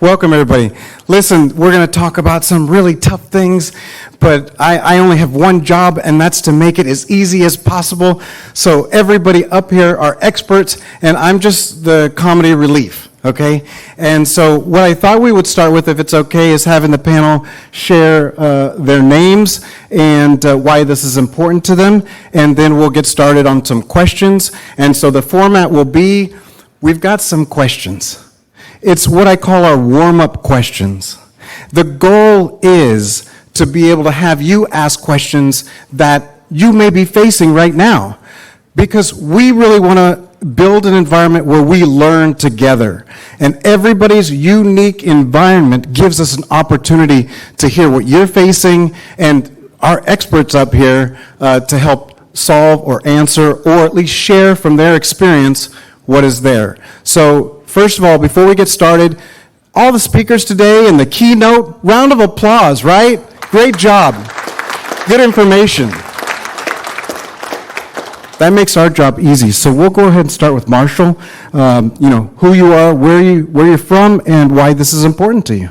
Welcome, everybody. Listen, we're going to talk about some really tough things, but I only have one job, and that's to make it as easy as possible. So everybody up here are experts, and I'm just the comedy relief, okay? And so what I thought we would start with, if it's okay, is having the panel share their names and why this is important to them, and then we'll get started on some questions. And so the format will be, we've got some questions. It's what I call our warm-up questions. The goal is to be able to have you ask questions that you may be facing right now, because we really want to build an environment where we learn together. And everybody's unique environment gives us an opportunity to hear what you're facing, and our experts up here to help solve or answer or at least share from their experience what is there. So first of all, before we get started, all the speakers today and the keynote, round of applause, right? Great job. Good information. That makes our job easy. So we'll go ahead and start with Marshall. Who you are, where you're from, and why this is important to you.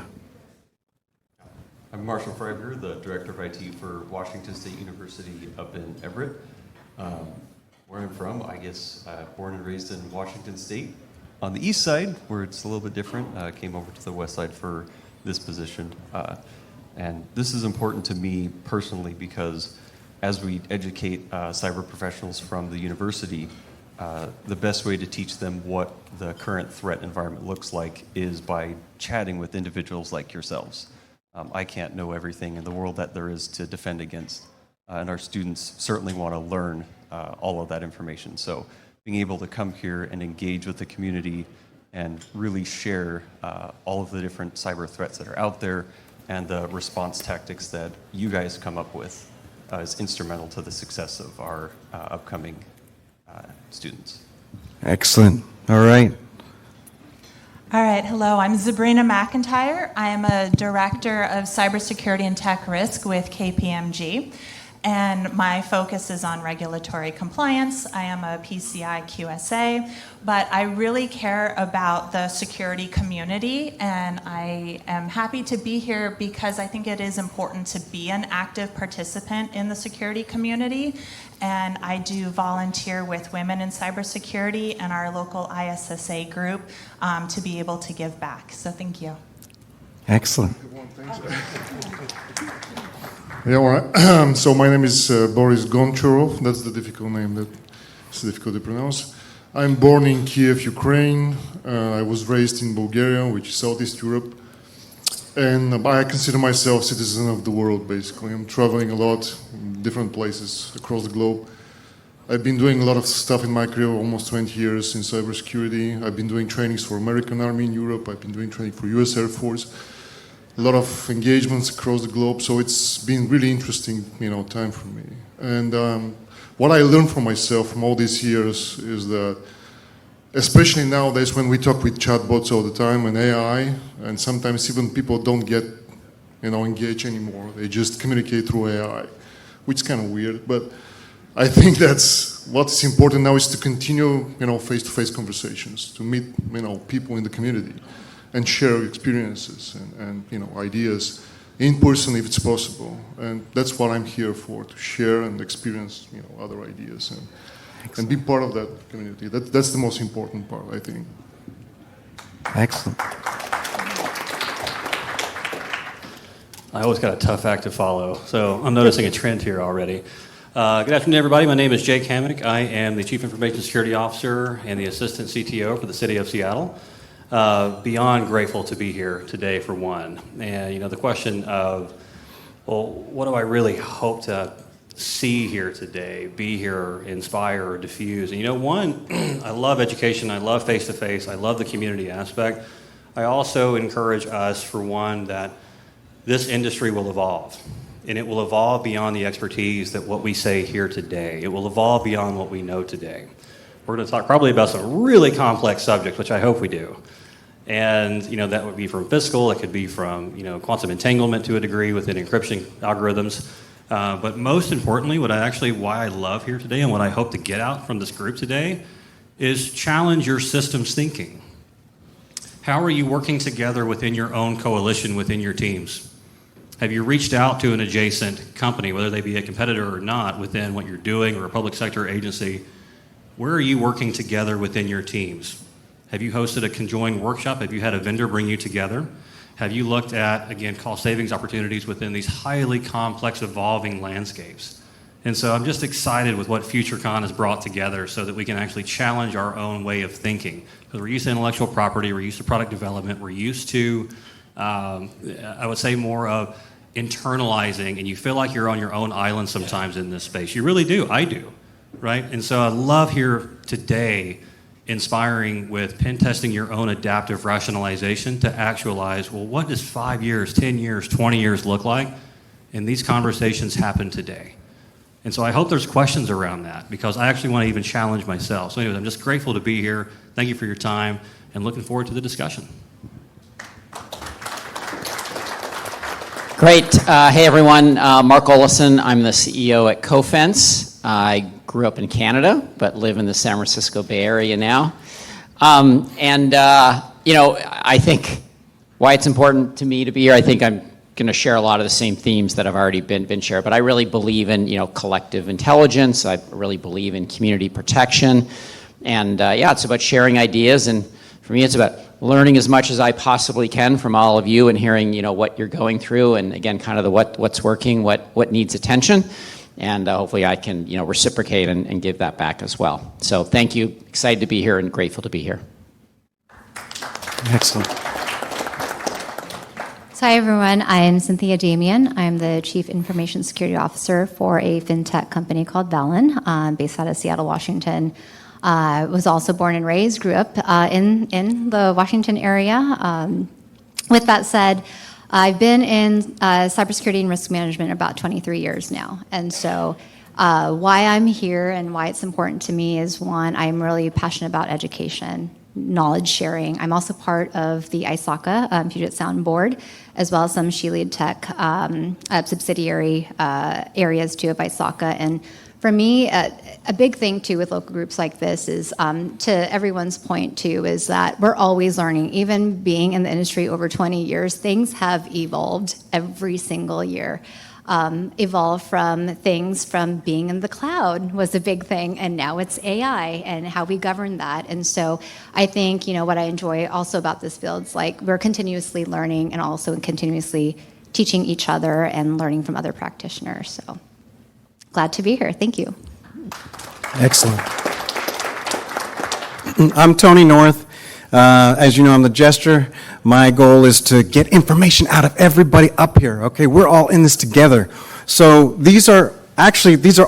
I'm Marshall Fryberger, the Director of IT for Washington State University up in Everett. Where I'm from, I guess, born and raised in Washington State. On the east side, where it's a little bit different, came over to the west side for this position. And this is important to me personally because as we educate cyber professionals from the university, the best way to teach them what the current threat environment looks like is by chatting with individuals like yourselves. I can't know everything in the world that there is to defend against, and our students certainly want to learn all of that information. So being able to come here and engage with the community and really share all of the different cyber threats that are out there and the response tactics that you guys come up with is instrumental to the success of our upcoming students. Excellent. All right. All right, hello, I'm Zabrina McIntyre. I am a Director of Cybersecurity and Tech Risk with KPMG. And my focus is on regulatory compliance. I am a PCI QSA, but I really care about the security community, and I am happy to be here because I think it is important to be an active participant in the security community. And I do volunteer with Women in Cybersecurity and our local ISSA group to be able to give back. So thank you. Excellent. Yeah, all right. So my name is Boris Goncharov. That's the difficult name that's difficult to pronounce. I'm born in Kiev, Ukraine. I was raised in Bulgaria, which is Southeast Europe. And I consider myself citizen of the world, basically. I'm traveling a lot, in different places across the globe. I've been doing a lot of stuff in my career, almost 20 years in cybersecurity. I've been doing trainings for American Army in Europe. I've been doing training for US Air Force. A lot of engagements across the globe, so it's been really interesting, time for me. And what I learned from myself from all these years is that, especially nowadays when we talk with chatbots all the time and AI, and sometimes even people don't get, engaged anymore. They just communicate through AI, which is kind of weird. But I think that's what's important now is to continue, face-to-face conversations, to meet, people in the community, and share experiences and ideas in person if it's possible. And that's what I'm here for, to share and experience other ideas and be part of that community. That's the most important part, I think. Excellent. I always got a tough act to follow, so I'm noticing a trend here already. Good afternoon, everybody. My name is Jake Hammock. I am the Chief Information Security Officer and the Assistant CTO for the City of Seattle. Beyond grateful to be here today for one. And the question of, well, what do I really hope to see here today, be here, inspire, or diffuse? And one, I love education, I love face-to-face, I love the community aspect. I also encourage us, for one, that this industry will evolve. And it will evolve beyond the expertise that what we say here today. It will evolve beyond what we know today. We're going to talk probably about some really complex subjects, which I hope we do. And that would be from fiscal, it could be from quantum entanglement to a degree within encryption algorithms. But most importantly, why I love here today and what I hope to get out from this group today is challenge your systems thinking. How are you working together within your own coalition, within your teams? Have you reached out to an adjacent company, whether they be a competitor or not, within what you're doing or a public sector agency? Where are you working together within your teams? Have you hosted a conjoined workshop? Have you had a vendor bring you together? Have you looked at, again, cost savings opportunities within these highly complex, evolving landscapes? And so I'm just excited with what FutureCon has brought together so that we can actually challenge our own way of thinking. Because we're used to intellectual property, we're used to product development, we're used to, I would say, more of internalizing, and you feel like you're on your own island sometimes in this space. You really do. I do, right? And so I love here today inspiring with pen testing your own adaptive rationalization to actualize, well, what does 5 years, 10 years, 20 years look like? And these conversations happen today. And so I hope there's questions around that, because I actually want to even challenge myself. So anyways, I'm just grateful to be here. Thank you for your time, and looking forward to the discussion. Great. Hey, everyone. Marc Olesen. I'm the CEO at COFENSE. I grew up in Canada, but live in the San Francisco Bay Area now. I think why it's important to me to be here, I think I'm going to share a lot of the same themes that have already been shared, but I really believe in, collective intelligence. I really believe in community protection. And it's about sharing ideas. And for me, it's about learning as much as I possibly can from all of you and hearing, what you're going through. And again, kind of the what's working, what needs attention. And hopefully I can, reciprocate and give that back as well. So thank you. Excited to be here and grateful to be here. Excellent. So hi everyone, I am Cynthia Damian. I'm the Chief Information Security Officer for a fintech company called Valon, based out of Seattle, Washington. Was also born and raised, grew up in the Washington area. With that said, I've been in cybersecurity and risk management about 23 years now. And so why I'm here and why it's important to me is, one, I'm really passionate about education, knowledge sharing. I'm also part of the ISACA Puget Sound board, as well as some She Lead Tech subsidiary areas too of ISACA. And for me, a big thing too with local groups like this is, to everyone's point too, is that we're always learning. Even being in the industry over 20 years, things have evolved every single year. Evolved from things from being in the cloud was a big thing, and now it's AI and how we govern that. And so I think, what I enjoy also about this field is like we're continuously learning and also continuously teaching each other and learning from other practitioners. So glad to be here. Thank you. Excellent. I'm Tony North. As you know, I'm the jester. My goal is to get information out of everybody up here. Okay, we're all in this together. So these are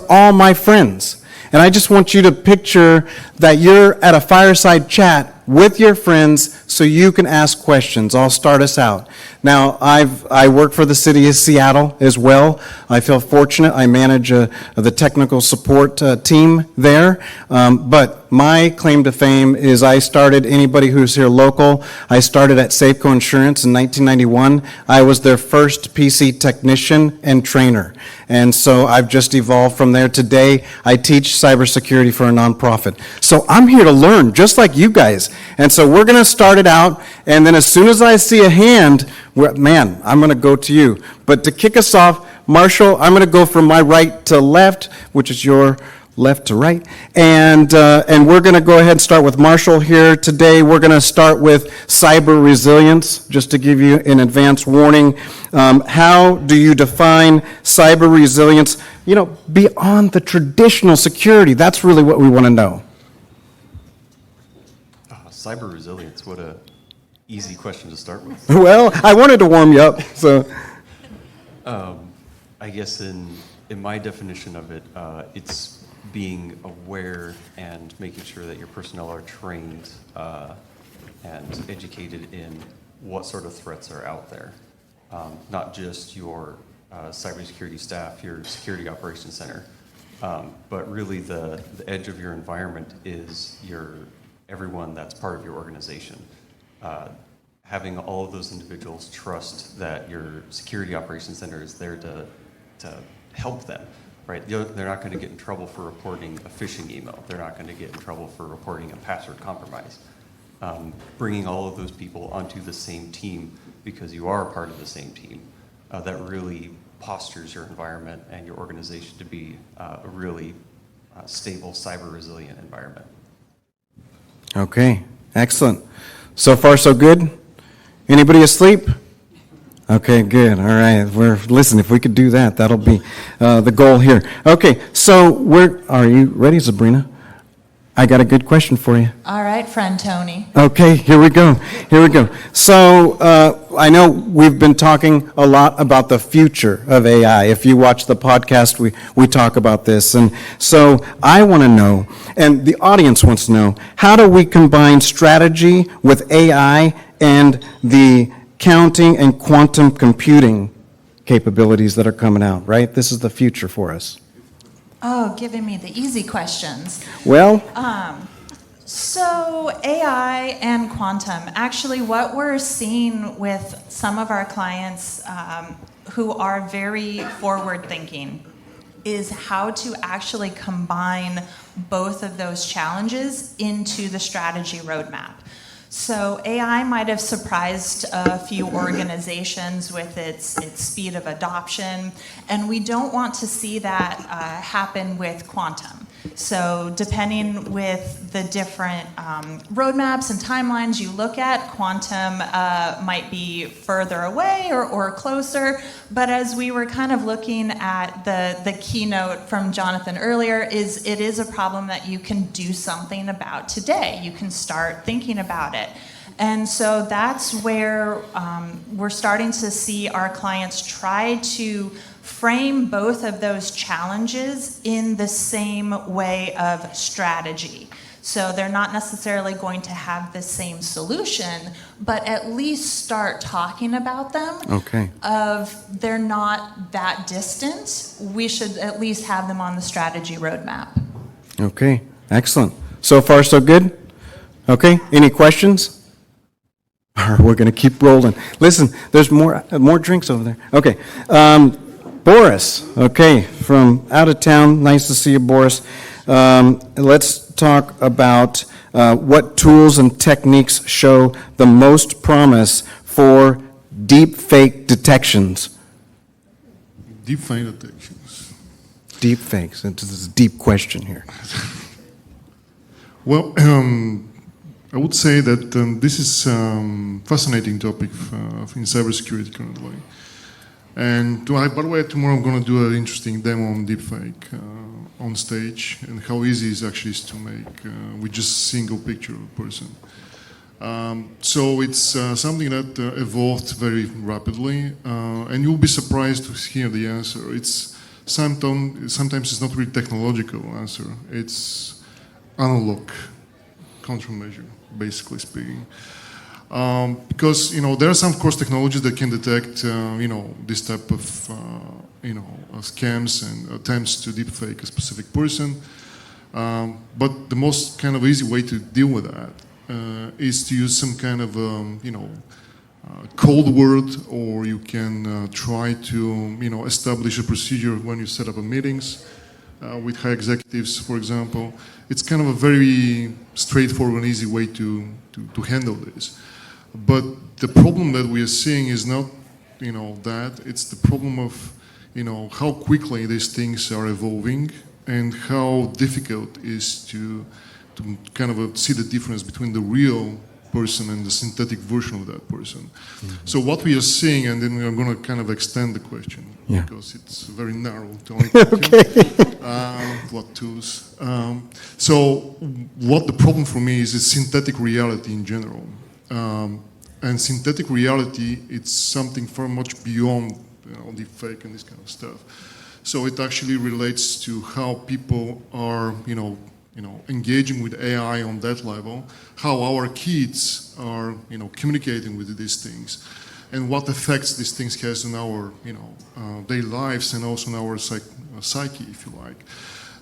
all my friends. And I just want you to picture that you're at a fireside chat with your friends so you can ask questions. I'll start us out. Now, I work for the city of Seattle as well. I feel fortunate. I manage the technical support team there. But my claim to fame is I started, anybody who's here local, I started at Safeco Insurance in 1991. I was their first PC technician and trainer. And so I've just evolved from there. Today, I teach cybersecurity for a nonprofit. So I'm here to learn, just like you guys. And so we're going to start it out, and then as soon as I see a hand, I'm going to go to you. But to kick us off, Marshall, I'm going to go from my right to left, which is your left to right, and we're going to go ahead and start with Marshall here today. We're going to start with cyber resilience, just to give you an advance warning. How do you define cyber resilience, beyond the traditional security? That's really what we want to know. Cyber resilience, what a easy question to start with. Well, I wanted to warm you up, so. I guess in my definition of it, it's being aware and making sure that your personnel are trained and educated in what sort of threats are out there. Not just your cybersecurity staff, your security operations center, but really the edge of your environment is everyone that's part of your organization. Having all of those individuals trust that your security operations center is there to help them, right? They're not going to get in trouble for reporting a phishing email. They're not going to get in trouble for reporting a password compromise. bringing all of those people onto the same team because you are a part of the same team, that really postures your environment and your organization to be a really stable, cyber resilient environment. Okay, excellent. So far, so good? Anybody asleep? Okay, good. All right. Listen, if we could do that, that'll be the goal here. Okay, so are you ready, Zabrina? I got a good question for you. All right, friend Tony. Okay, here we go. So I know we've been talking a lot about the future of AI. If you watch the podcast, we talk about this. And so I want to know, and the audience wants to know, how do we combine strategy with AI and the counting and quantum computing capabilities that are coming out, right? This is the future for us. Oh, giving me the easy questions. Well, So AI and quantum, actually what we're seeing with some of our clients who are very forward-thinking is how to actually combine both of those challenges into the strategy roadmap. So AI might have surprised a few organizations with its speed of adoption, and we don't want to see that happen with quantum. So depending with the different roadmaps and timelines you look at, quantum might be further away or closer, but as we were kind of looking at the keynote from Jonathan earlier, it is a problem that you can do something about today. You can start thinking about it. And so that's where we're starting to see our clients try to frame both of those challenges in the same way of strategy. So they're not necessarily going to have the same solution, but at least start talking about them. okay. They're not that distant. We should at least have them on the strategy roadmap. Okay, excellent. So far, so good? Okay, any questions? All right, we're going to keep rolling. Listen, there's more drinks over there. Okay, Boris, okay, from out of town. Nice to see you, Boris. Let's talk about what tools and techniques show the most promise for deep fake detections. Deep fake detections. Deep fakes. This is a deep question here. Well, I would say that this is a fascinating topic in cybersecurity currently. And by the way, tomorrow I'm going to do an interesting demo on deepfake on stage and how easy it actually is to make with just a single picture of a person. So it's something that evolved very rapidly, and you'll be surprised to hear the answer. It's sometimes it's not really technological answer. It's analog countermeasure, basically speaking. Because there are some, of course, technologies that can detect this type of scams and attempts to deepfake a specific person. But the most kind of easy way to deal with that is to use some kind of code word, or you can try to establish a procedure when you set up a meetings with high executives, for example. It's kind of a very straightforward and easy way to handle this. But the problem that we are seeing is not, that. It's the problem of, how quickly these things are evolving and how difficult it is to kind of see the difference between the real person and the synthetic version of that person. Mm-hmm. So what we are seeing, and then we are going to kind of extend the question, because it's very narrow. Okay. What tools? So what the problem for me is synthetic reality in general. And synthetic reality, it's something far much beyond deepfake and this kind of stuff. So it actually relates to how people are, engaging with AI on that level, how our kids are, communicating with these things, and what effects these things has on our, daily lives and also on our psyche, if you like.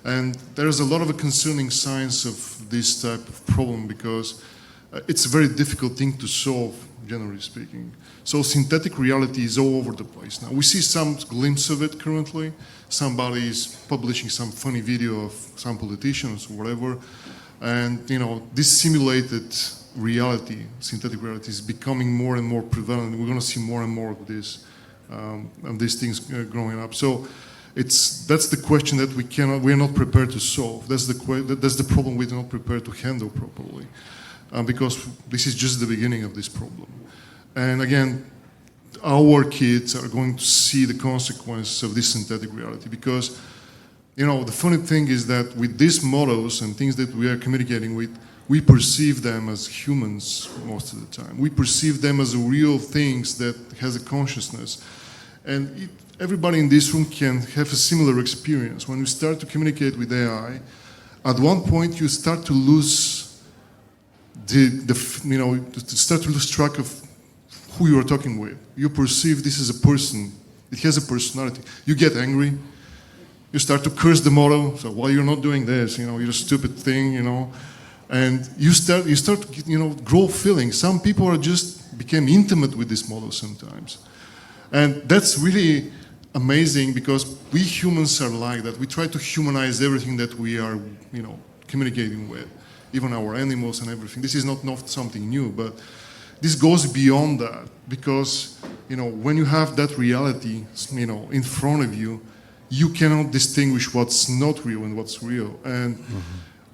And there's a lot of concerning signs of this type of problem because it's a very difficult thing to solve, generally speaking. So synthetic reality is all over the place now. We see some glimpse of it currently. Somebody is publishing some funny video of some politicians or whatever. And, this simulated reality, synthetic reality, is becoming more and more prevalent. We're going to see more and more of this, of these things growing up. So that's the question that we are not prepared to solve. That's the problem we're not prepared to handle properly, because this is just the beginning of this problem. And again, our kids are going to see the consequences of this synthetic reality, because the funny thing is that with these models and things that we are communicating with, we perceive them as humans most of the time. We perceive them as real things that has a consciousness. And everybody in this room can have a similar experience. When you start to communicate with AI, at one point you start to lose start to lose track of who you are talking with. You perceive this as a person. It has a personality. You get angry. You start to curse the model. So, why you're not doing this? You're a stupid thing. And you start to grow feelings. Some people are just became intimate with this model sometimes, and that's really amazing, because we humans are like that. We try to humanize everything that we are communicating with, even our animals and everything. This is not something new, but this goes beyond that, because when you have that reality in front of you, you cannot distinguish what's not real and what's real. And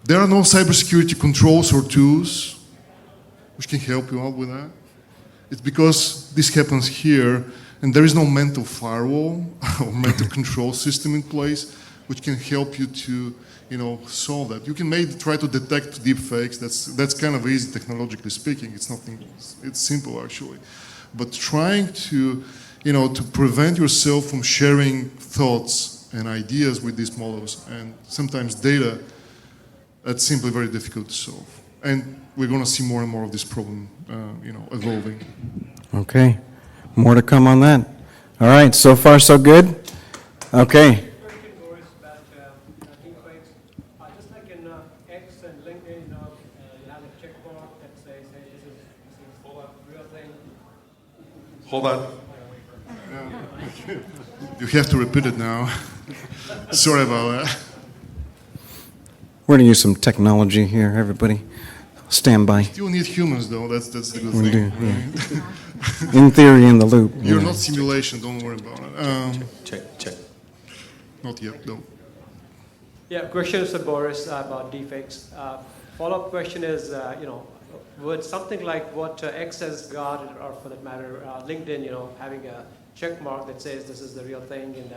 there are no cybersecurity controls or tools which can help you out with that. It's because this happens here, and there is no mental firewall or mental control system in place which can help you to solve that. You can maybe try to detect deep fakes. That's kind of easy technologically speaking. It's simple actually. But trying to to prevent yourself from sharing thoughts and ideas with these models, and sometimes data, that's simply very difficult to solve. And we're going to see more and more of this problem, evolving. Okay. More to come on that. All right. So far, so good. Okay. Question, Boris, about deepfakes. Just like in X and LinkedIn, you have a check mark that says, hey, this is a real thing. Hold on. You have to repeat it now. Sorry about that. We're going to use some technology here, everybody. Stand by. Still need humans, though. That's the good We thing. do, yeah. In theory, in the loop. You're not simulation. Don't worry about it. Check. Not yet, though. Yeah, question is for Boris about deepfakes. Follow-up question is, would something like what X has got, or for that matter, LinkedIn, having a check mark that says this is the real thing, and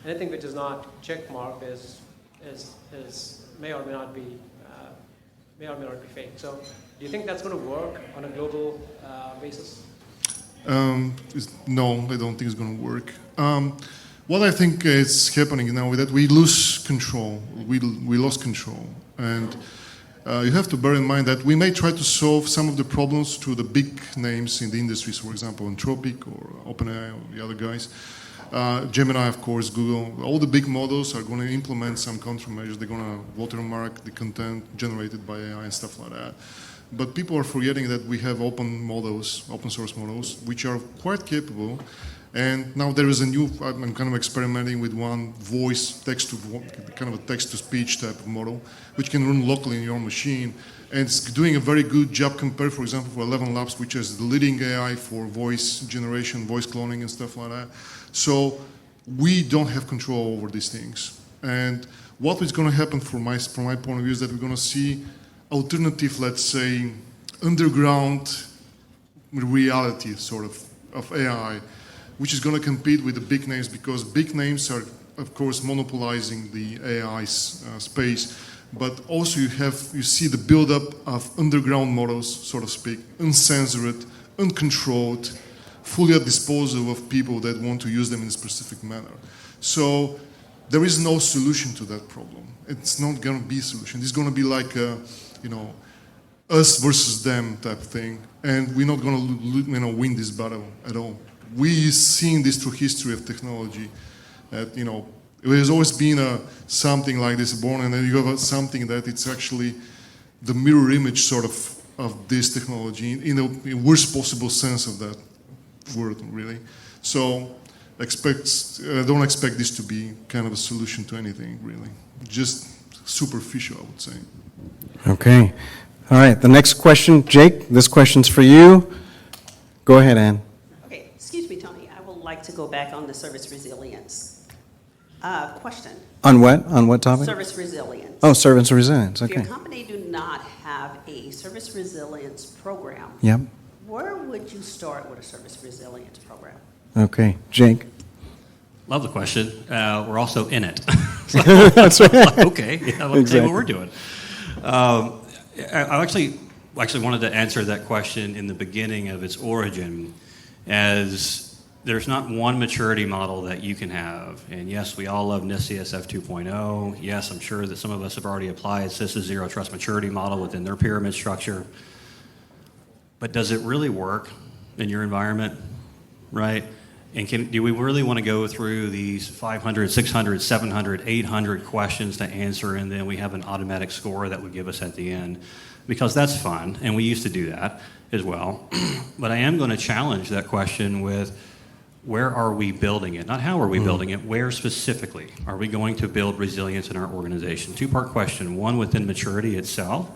anything which is not check marked is may or may not be fake. So, do you think that's going to work on a global basis? No, I don't think it's going to work. What I think is happening now is that we lose control. We lost control, and you have to bear in mind that we may try to solve some of the problems through the big names in the industries, for example, Anthropic or OpenAI or the other guys. Gemini, of course, Google. All the big models are going to implement some countermeasures. They're going to watermark the content generated by AI and stuff like that. But people are forgetting that we have open source models, which are quite capable. And now there is I'm kind of experimenting with one kind of a text-to-speech type of model, which can run locally in your machine. And it's doing a very good job compared, for example, for 11 Labs, which is the leading AI for voice generation, voice cloning and stuff like that. So we don't have control over these things. And what is going to happen from my point of view is that we're going to see alternative, let's say, underground reality sort of AI, which is going to compete with the big names, because big names are, of course, monopolizing the AI space. But also you see the buildup of underground models, so to speak, uncensored, uncontrolled, fully at disposal of people that want to use them in a specific manner. So there is no solution to that problem. It's not going to be a solution. It's going to be like a, us versus them type thing, and we're not going to win this battle at all. We've seen this through history of technology. That there's always been something like this born, and then you have something that it's actually the mirror image sort of this technology in a worst possible sense of that word, really. So don't expect this to be kind of a solution to anything, really. Just superficial, I would say. Okay. All right, the next question, Jake, this question's for you. Go ahead, Ann. Okay, excuse me, Tony. I would like to go back on the service resilience question. On what? On what topic? Service resilience. Oh, service resilience, If your okay. company do not have a service resilience program, Yep, where would you start with a service resilience program? okay. Jake? Love the question. We're also in it. That's right. Okay, yeah, let me tell you what we're doing. I actually wanted to answer that question in the beginning of its origin, as there's not one maturity model that you can have. And yes, we all love NIST CSF 2.0. Yes, I'm sure that some of us have already applied CISO's Zero Trust Maturity Model within their pyramid structure. But does it really work in your environment, right? And do we really want to go through these 500, 600, 700, 800 questions to answer, and then we have an automatic score that would give us at the end? Because that's fun, and we used to do that as well. But I am going to challenge that question with, where are we building it? Not how are we building it, where specifically are we going to build resilience in our organization? Two-part question. One, within maturity itself.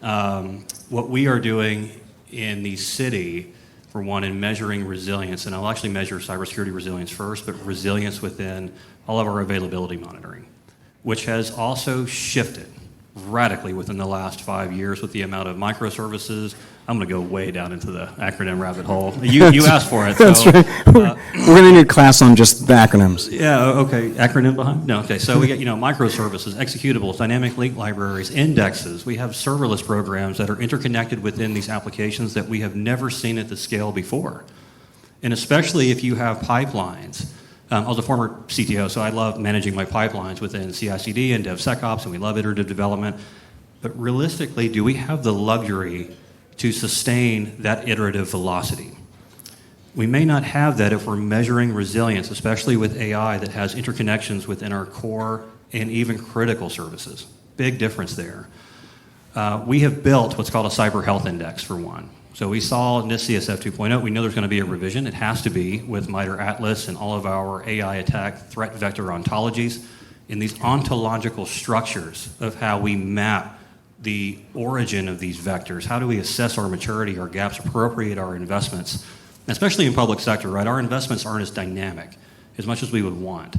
What we are doing in the city, for one, in measuring resilience, and I'll actually measure cybersecurity resilience first, but resilience within all of our availability monitoring, which has also shifted radically within the last 5 years with the amount of microservices. I'm going to go way down into the acronym rabbit hole. You asked for it. That's so, right. We're going to need a class on just the acronyms. Yeah, okay. Acronym behind? No, okay. So we get, microservices, executables, dynamic link libraries, indexes. We have serverless programs that are interconnected within these applications that we have never seen at the scale before. And especially if you have pipelines. I was a former CTO, so I love managing my pipelines within CI/CD and DevSecOps, and we love iterative development. But realistically, do we have the luxury to sustain that iterative velocity? We may not have that if we're measuring resilience, especially with AI that has interconnections within our core and even critical services. Big difference there. We have built what's called a cyber health index, for one. So we saw NIST CSF 2.0. We know there's going to be a revision. It has to be with MITRE ATLAS and all of our AI attack threat vector ontologies in these ontological structures of how we map the origin of these vectors. How do we assess our maturity, our gaps, appropriate our investments, especially in public sector, right? Our investments aren't as dynamic as much as we would want.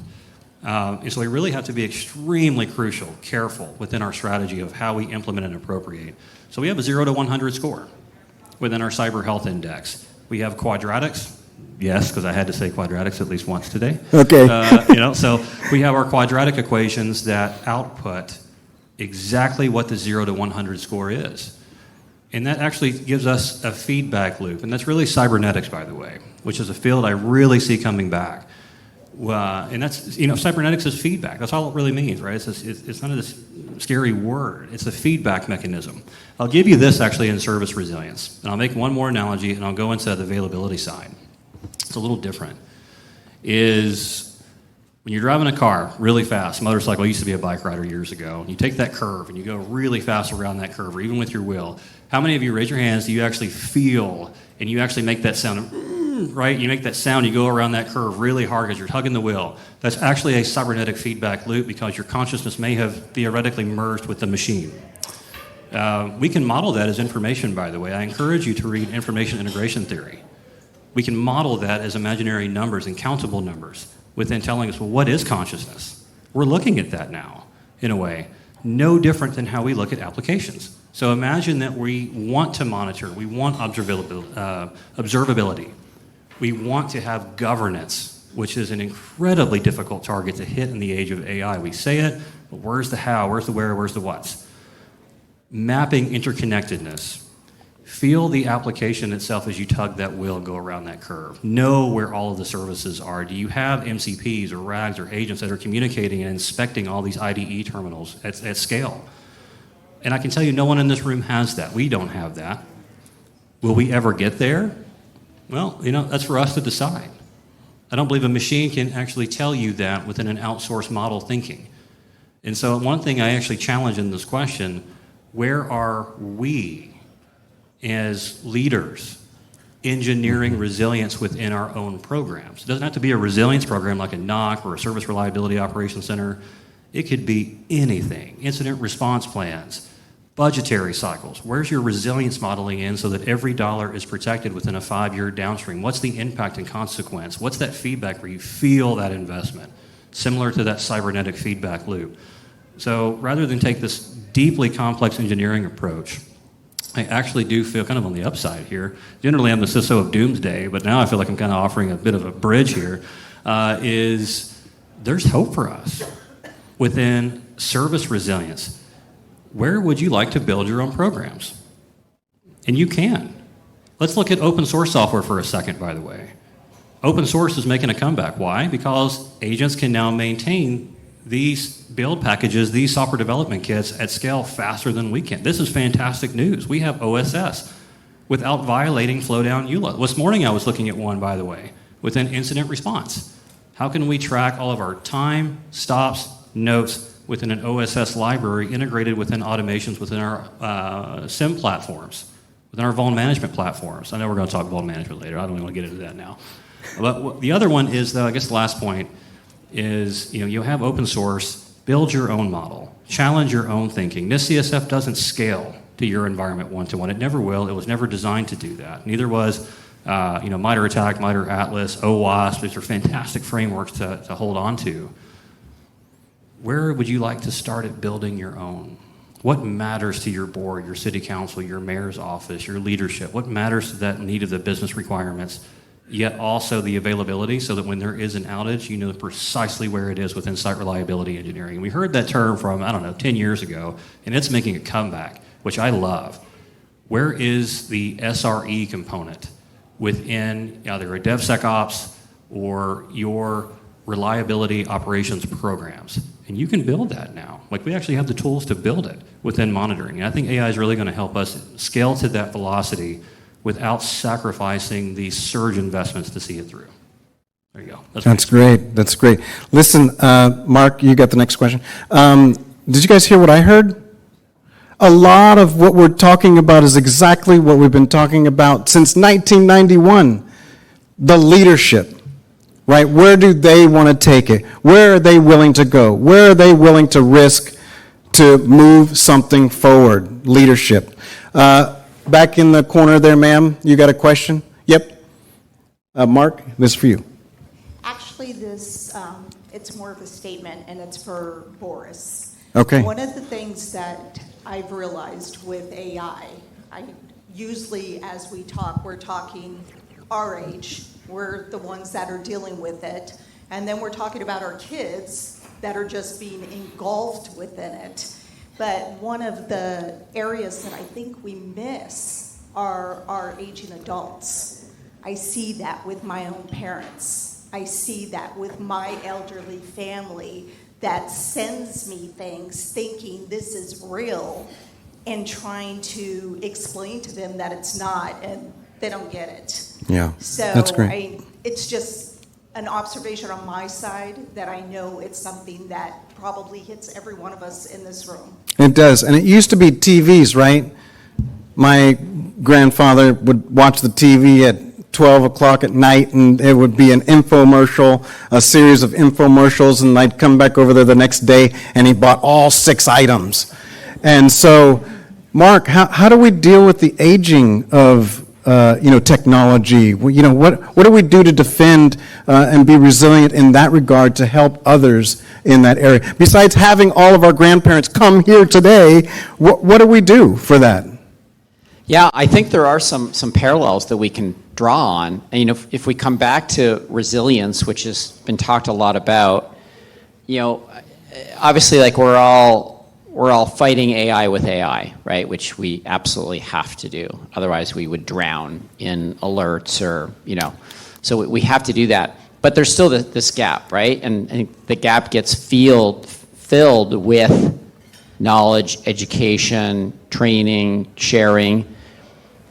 And so we really have to be extremely crucial, careful within our strategy of how we implement and appropriate. So we have a 0 to 100 score within our cyber health index. We have quadratics. Yes, because I had to say quadratics at least once today. Okay. So we have our quadratic equations that output exactly what the 0 to 100 score is. And that actually gives us a feedback loop. And that's really cybernetics, by the way, which is a field I really see coming back. And that's, cybernetics is feedback. That's all it really means, right? It's none of this scary word. It's a feedback mechanism. I'll give you this actually in service resilience. And I'll make one more analogy, and I'll go into the availability side. It's a little different. Is when you're driving a car really fast, motorcycle, I used to be a bike rider years ago, and you take that curve, and you go really fast around that curve, or even with your wheel. How many of you, raise your hands, do you actually feel, and you actually make that sound of, right? You make that sound, you go around that curve really hard because you're tugging the wheel. That's actually a cybernetic feedback loop because your consciousness may have theoretically merged with the machine. We can model that as information, by the way. I encourage you to read information integration theory. We can model that as imaginary numbers and countable numbers within telling us, well, what is consciousness? We're looking at that now, in a way, no different than how we look at applications. So imagine that we want to monitor, we want observability. We want to have governance, which is an incredibly difficult target to hit in the age of AI. We say it, but where's the how, where's the where, where's the what's? Mapping interconnectedness. Feel the application itself as you tug that wheel, go around that curve. Know where all of the services are. Do you have MCPs or RAGs or agents that are communicating and inspecting all these IDE terminals at scale? And I can tell you no one in this room has that. We don't have that. Will we ever get there? Well, that's for us to decide. I don't believe a machine can actually tell you that within an outsourced model thinking. And so one thing I actually challenge in this question, where are we as leaders engineering resilience within our own programs? It doesn't have to be a resilience program like a NOC or a Service Reliability Operations Center. It could be anything. Incident response plans, Budgetary cycles. Where's your resilience modeling in so that every dollar is protected within a 5-year downstream? What's the impact and consequence? What's that feedback where you feel that investment? Similar to that cybernetic feedback loop. So rather than take this deeply complex engineering approach, I actually do feel kind of on the upside here. Generally, I'm the CISO of doomsday, but now I feel like I'm kind of offering a bit of a bridge here, is there's hope for us within service resilience. Where would you like to build your own programs? And you can. Let's look at open source software for a second, by the way. Open source is making a comeback. Why? Because agents can now maintain these build packages, these software development kits at scale faster than we can. This is fantastic news. We have OSS without violating flow down EULA. This morning I was looking at one, by the way, within incident response. How can we track all of our time, stops, notes within an OSS library integrated within automations within our SIM platforms, within our vuln management platforms? I know we're going to talk vuln management later. I don't even want to get into that now. But the other one is, I guess the last point is, you have open source, build your own model, challenge your own thinking. NIST CSF doesn't scale to your environment one-to-one. It never will. It was never designed to do that. Neither was, MITRE ATT&CK, MITRE ATLAS, OWASP. These are fantastic frameworks to hold on to. Where would you like to start at building your own? What matters to your board, your city council, your mayor's office, your leadership? What matters to that need of the business requirements, yet also the availability so that when there is an outage, you know precisely where it is within site reliability engineering? We heard that term from, 10 years ago, and it's making a comeback, which I love. Where is the SRE component within either a DevSecOps or your reliability operations programs? And you can build that now. Like, we actually have the tools to build it within monitoring. And I think AI is really going to help us scale to that velocity without sacrificing these surge investments to see it through. There you go. That's great. That's great. Listen, Marc, you got the next question. Did you guys hear what I heard? A lot of what we're talking about is exactly what we've been talking about since 1991. The leadership. Right? Where do they want to take it? Where are they willing to go? Where are they willing to risk to move something forward? Leadership. Back in the corner there, ma'am, you got a question? Yep. Marc, this is for you. Actually, it's more of a statement, and it's for Boris. Okay. One of the things that I've realized with AI, usually as we talk, we're talking our age. We're the ones that are dealing with it. And then we're talking about our kids that are just being engulfed within it. But one of the areas that I think we miss are our aging adults. I see that with my own parents. I see that with my elderly family that sends me things thinking this is real and trying to explain to them that it's not, and they don't get it. Yeah, So that's great. it's just an observation on my side that I know it's something that probably hits every one of us in this room. It does. And it used to be TVs, right? My grandfather would watch the TV at 12 o'clock at night, and it would be an infomercial, a series of infomercials, and I'd come back over there the next day, and he bought all 6 items. And so, Marc, how do we deal with the aging of technology? What do we do to defend and be resilient in that regard to help others in that area? Besides having all of our grandparents come here today, what do we do for that? Yeah, I think there are some parallels that we can draw on. And, if we come back to resilience, which has been talked a lot about, obviously, like we're all fighting AI with AI, right? Which we absolutely have to do. Otherwise, we would drown in alerts or, So we have to do that. But there's still this gap, right? And the gap gets filled with knowledge, education, training, sharing.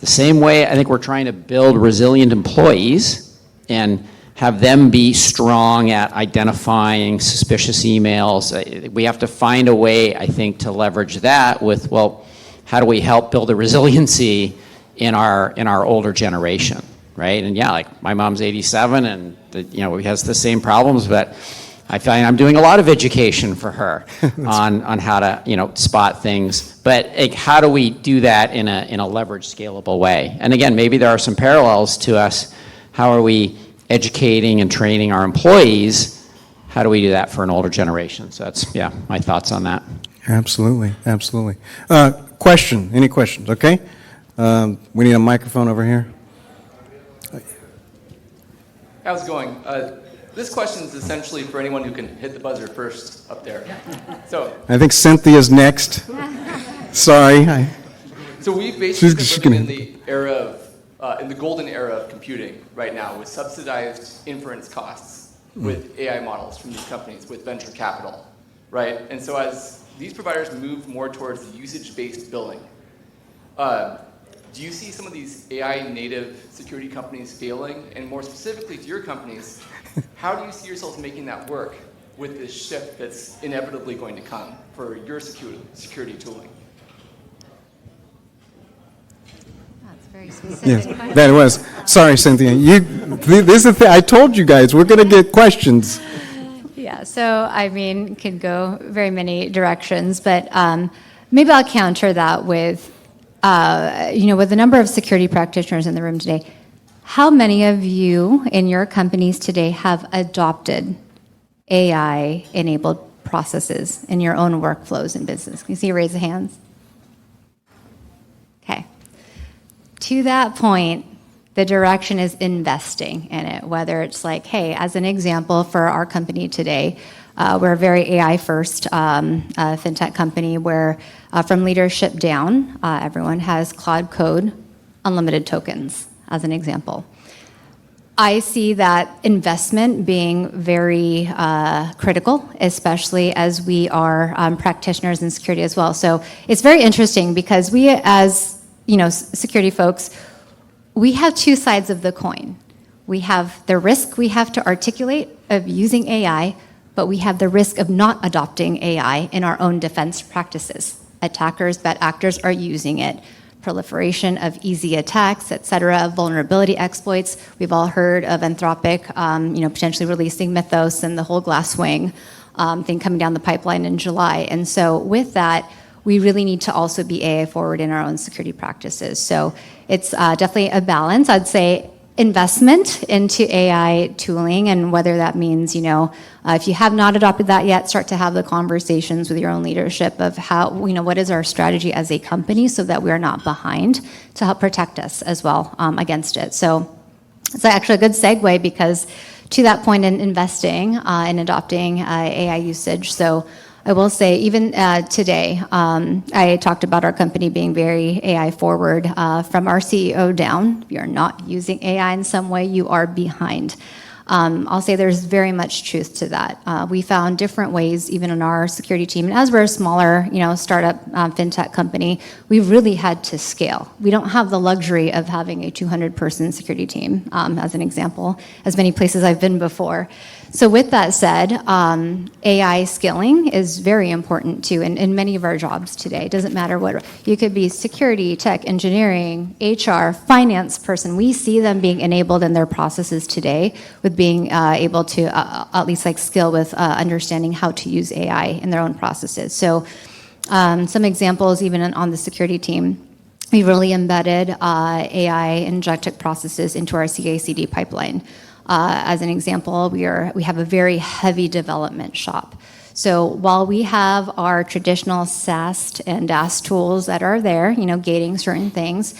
The same way I think we're trying to build resilient employees and have them be strong at identifying suspicious emails. We have to find a way, I think, to leverage that with, how do we help build a resiliency in our older generation, right? And yeah, like my mom's 87 and, has the same problems, but I find I'm doing a lot of education for her on how to spot things. But like, how do we do that in a leveraged, scalable way? And again, maybe there are some parallels to us. How are we educating and training our employees? How do we do that for an older generation? So that's my thoughts on that. Absolutely, absolutely. Question? Any questions? Okay. We need a microphone over here. How's it going? This question is essentially for anyone who can hit the buzzer first up there. So I think Cynthia's next. Sorry. So we've basically been living in the era of, in the golden era of computing right now, with subsidized inference costs with AI models from these companies with venture capital, right? And so as these providers move more towards usage-based billing, do you see some of these AI native security companies failing? And more specifically to your companies, how do you see yourselves making that work with this shift that's inevitably going to come for your security tooling? That's very specific. Yes, that was. Sorry, Cynthia. This is I told you guys, we're going to get questions. Yeah, so I mean, could go very many directions, but maybe I'll counter that with, with the number of security practitioners in the room today, how many of you in your companies today have adopted AI-enabled processes in your own workflows in business? Can you see a raise of hands? Okay. To that point, the direction is investing in it, whether it's like, hey, as an example for our company today, we're a very AI-first fintech company where from leadership down, everyone has Cloud Code unlimited tokens, as an example. I see that investment being very critical, especially as we are practitioners in security as well. So it's very interesting because we, as security folks, we have two sides of the coin. We have the risk we have to articulate of using AI, but we have the risk of not adopting AI in our own defense practices. Attackers, bad actors are using it. Proliferation of easy attacks, et cetera, vulnerability exploits. We've all heard of Anthropic, potentially releasing Mythos and the whole Glasswing thing coming down the pipeline in July. And so with that, we really need to also be AI forward in our own security practices. So it's definitely a balance. I'd say investment into AI tooling, and whether that means, if you have not adopted that yet, start to have the conversations with your own leadership of how, what is our strategy as a company so that we're not behind to help protect us as well against it. So it's actually a good segue because to that point in investing in adopting AI usage. So I will say, even today, I talked about our company being very AI forward. From our CEO down, if you're not using AI in some way, you are behind. I'll say there's very much truth to that. We found different ways, even in our security team, and as we're a smaller, startup fintech company, we really had to scale. We don't have the luxury of having a 200-person security team, as an example, as many places I've been before. So with that said, AI skilling is very important too in many of our jobs today. It doesn't matter what, you could be security, tech, engineering, HR, finance person. We see them being enabled in their processes today with being able to at least skill with understanding how to use AI in their own processes. So some examples even on the security team, we really embedded AI injected processes into our CI/CD pipeline. As an example, we have a very heavy development shop. So while we have our traditional SAST and DAST tools that are there, gating certain things,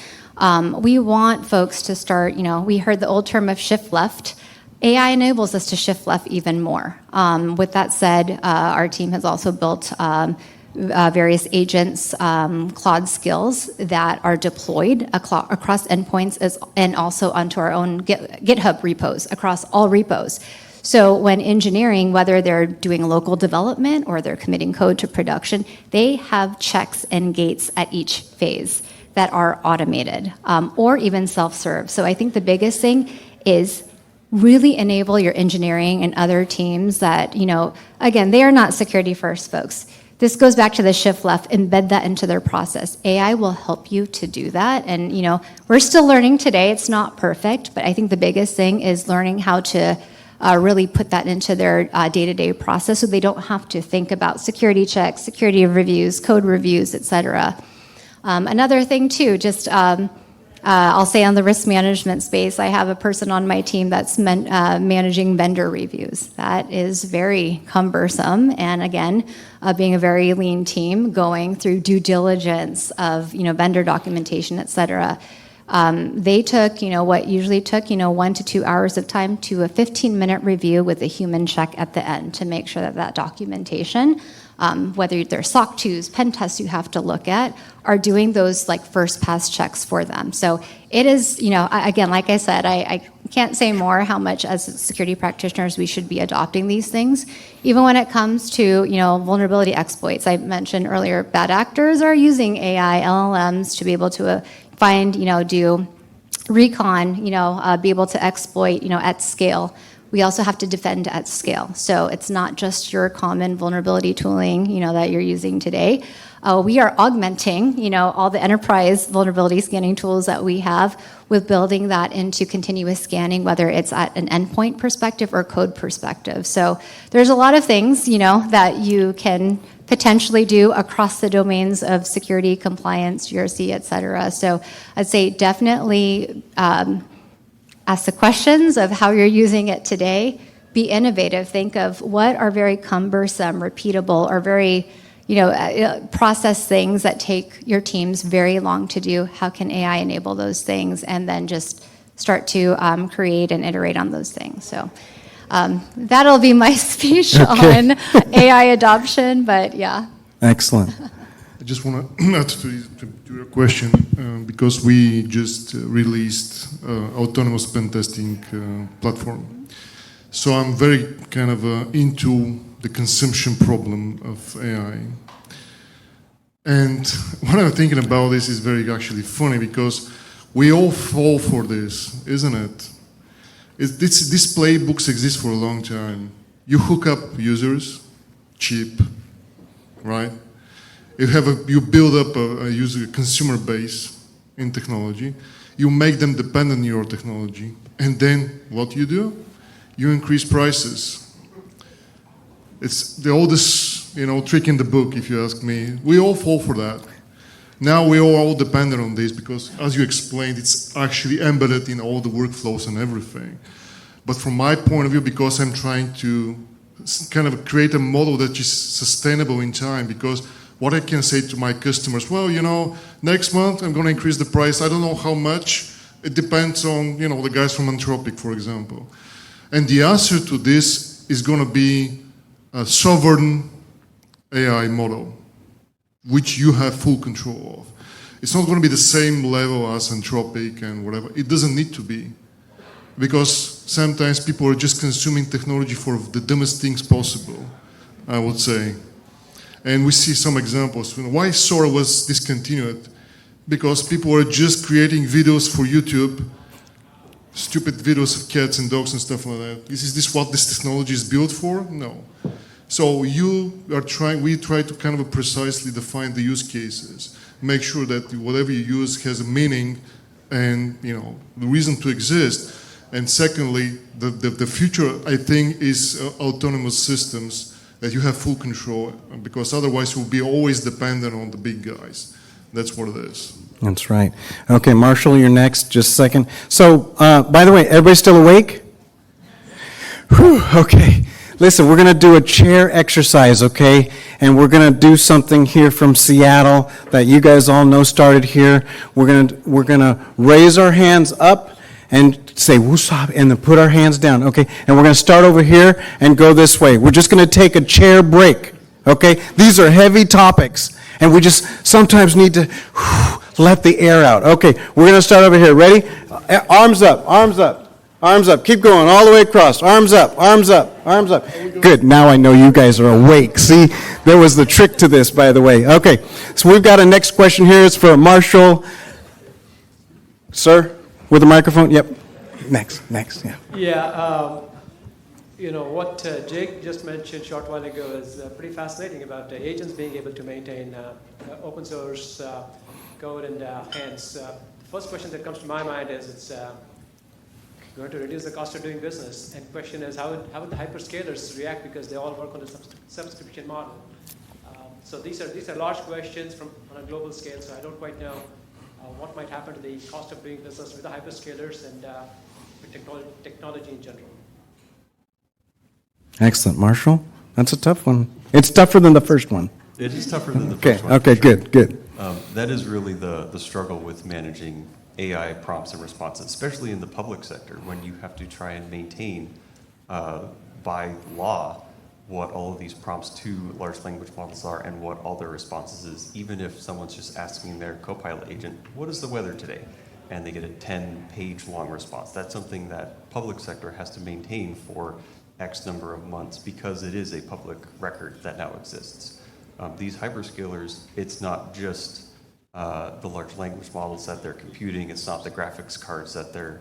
we want folks to start, we heard the old term of shift left. AI enables us to shift left even more. With that said, our team has also built various agents, Claude skills that are deployed across endpoints and also onto our own GitHub repos, across all repos. So when engineering, whether they're doing local development or they're committing code to production, they have checks and gates at each phase that are automated or even self-serve. So I think the biggest thing is really enable your engineering and other teams that, again, they are not security first folks. This goes back to the shift left, embed that into their process. AI will help you to do that. And, we're still learning today. It's not perfect, but I think the biggest thing is learning how to really put that into their day-to-day process so they don't have to think about security checks, security reviews, code reviews, et cetera. Another thing too, just I'll say on the risk management space, I have a person on my team that's managing vendor reviews. That is very cumbersome, and again, being a very lean team, going through due diligence of vendor documentation, et cetera. They took what usually took 1 to 2 hours of time to a 15-minute review with a human check at the end to make sure that documentation, whether they're SOC 2s, pen tests you have to look at, are doing those like first pass checks for them. So it is, again, like I said, I can't say more how much as security practitioners we should be adopting these things. Even when it comes to, vulnerability exploits. I mentioned earlier, bad actors are using AI, LLMs to be able to find, do recon, be able to exploit, at scale. We also have to defend at scale. So it's not just your common vulnerability tooling, that you're using today. We are augmenting, all the enterprise vulnerability scanning tools that we have with building that into continuous scanning, whether it's at an endpoint perspective or code perspective. So there's a lot of things, that you can potentially do across the domains of security, compliance, GRC, et cetera. So I'd say definitely ask the questions of how you're using it today. Be innovative. Think of what are very cumbersome, repeatable, or very, process things that take your teams very long to do. How can AI enable those things? And then just start to create and iterate on those things. So that'll be my speech on AI adoption, but yeah. Excellent. I just want to add to your question, because we just released autonomous pen testing platform. So I'm very kind of into the consumption problem of AI. And what I'm thinking about this is very actually funny, because we all fall for this, isn't it? These playbooks exist for a long time. You hook up users, cheap, right? You build up a user consumer base in technology. You make them dependent on your technology, and then what you do? You increase prices. It's the oldest, trick in the book, if you ask me. We all fall for that. Now we are all dependent on this because, as you explained, it's actually embedded in all the workflows and everything. But from my point of view, because I'm trying to kind of create a model that is sustainable in time, because what I can say to my customers, well, next month I'm going to increase the price. I don't know how much. It depends on, the guys from Anthropic, for example. And the answer to this is going to be a sovereign AI model, which you have full control of. It's not going to be the same level as Anthropic and whatever. It doesn't need to be. Because sometimes people are just consuming technology for the dumbest things possible, I would say. And we see some examples. Why Sora was discontinued? Because people were just creating videos for YouTube, stupid videos of cats and dogs and stuff like that. Is this what this technology is built for? No. So we try to kind of precisely define the use cases, make sure that whatever you use has a meaning and the reason to exist. And secondly, the future, I think, is autonomous systems that you have full control, because otherwise you'll be always dependent on the big guys. That's what it is. That's right. Okay, Marshall, you're next. Just a second. So, by the way, everybody still awake? Whew, okay. Listen, we're going to do a chair exercise, okay? And we're going to do something here from Seattle that you guys all know started here. We're going to raise our hands up and say woosah, and then put our hands down, okay? And we're going to start over here and go this way. We're just going to take a chair break, okay? These are heavy topics, and we just sometimes need to let the air out. Okay, we're going to start over here. Ready? Arms up, arms up, arms up. Keep going all the way across. Arms up, arms up, arms up. Good, now I know you guys are awake. See, there was the trick to this, by the way. Okay, so we've got a next question here. It's for Marshall. Sir? With the microphone? Yep. Next, yeah. Yeah, what Jake just mentioned a short while ago is pretty fascinating about agents being able to maintain open source code and hence. The first question that comes to my mind is going to reduce the cost of doing business. And question is, how would the hyperscalers react, because they all work on the subscription model? So these are large questions on a global scale, so I don't quite know what might happen to the cost of doing business with the hyperscalers and with technology in general. Excellent. Marshall? That's a tough one. It's tougher than the first one. It is tougher than the first one. Okay, for sure. good. That is really the struggle with managing AI prompts and responses, especially in the public sector, when you have to try and maintain by law what all of these prompts to large language models are and what all their responses is, even if someone's just asking their Copilot agent, what is the weather today? And they get a 10-page long response. That's something that public sector has to maintain for X number of months because it is a public record that now exists. These hyperscalers, it's not just the large language models that they're computing, it's not the graphics cards that they're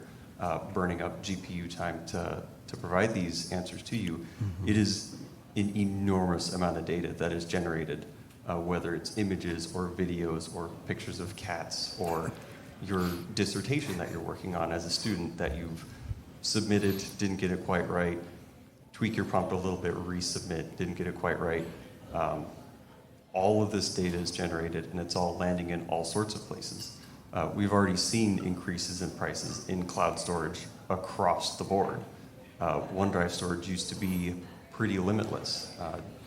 burning up GPU time to provide these answers to you. Mm-hmm. It is an enormous amount of data that is generated, whether it's images or videos or pictures of cats or your dissertation that you're working on as a student that you've submitted, didn't get it quite right, tweak your prompt a little bit, resubmit, didn't get it quite right. All of this data is generated and it's all landing in all sorts of places. We've already seen increases in prices in cloud storage across the board. OneDrive storage used to be pretty limitless.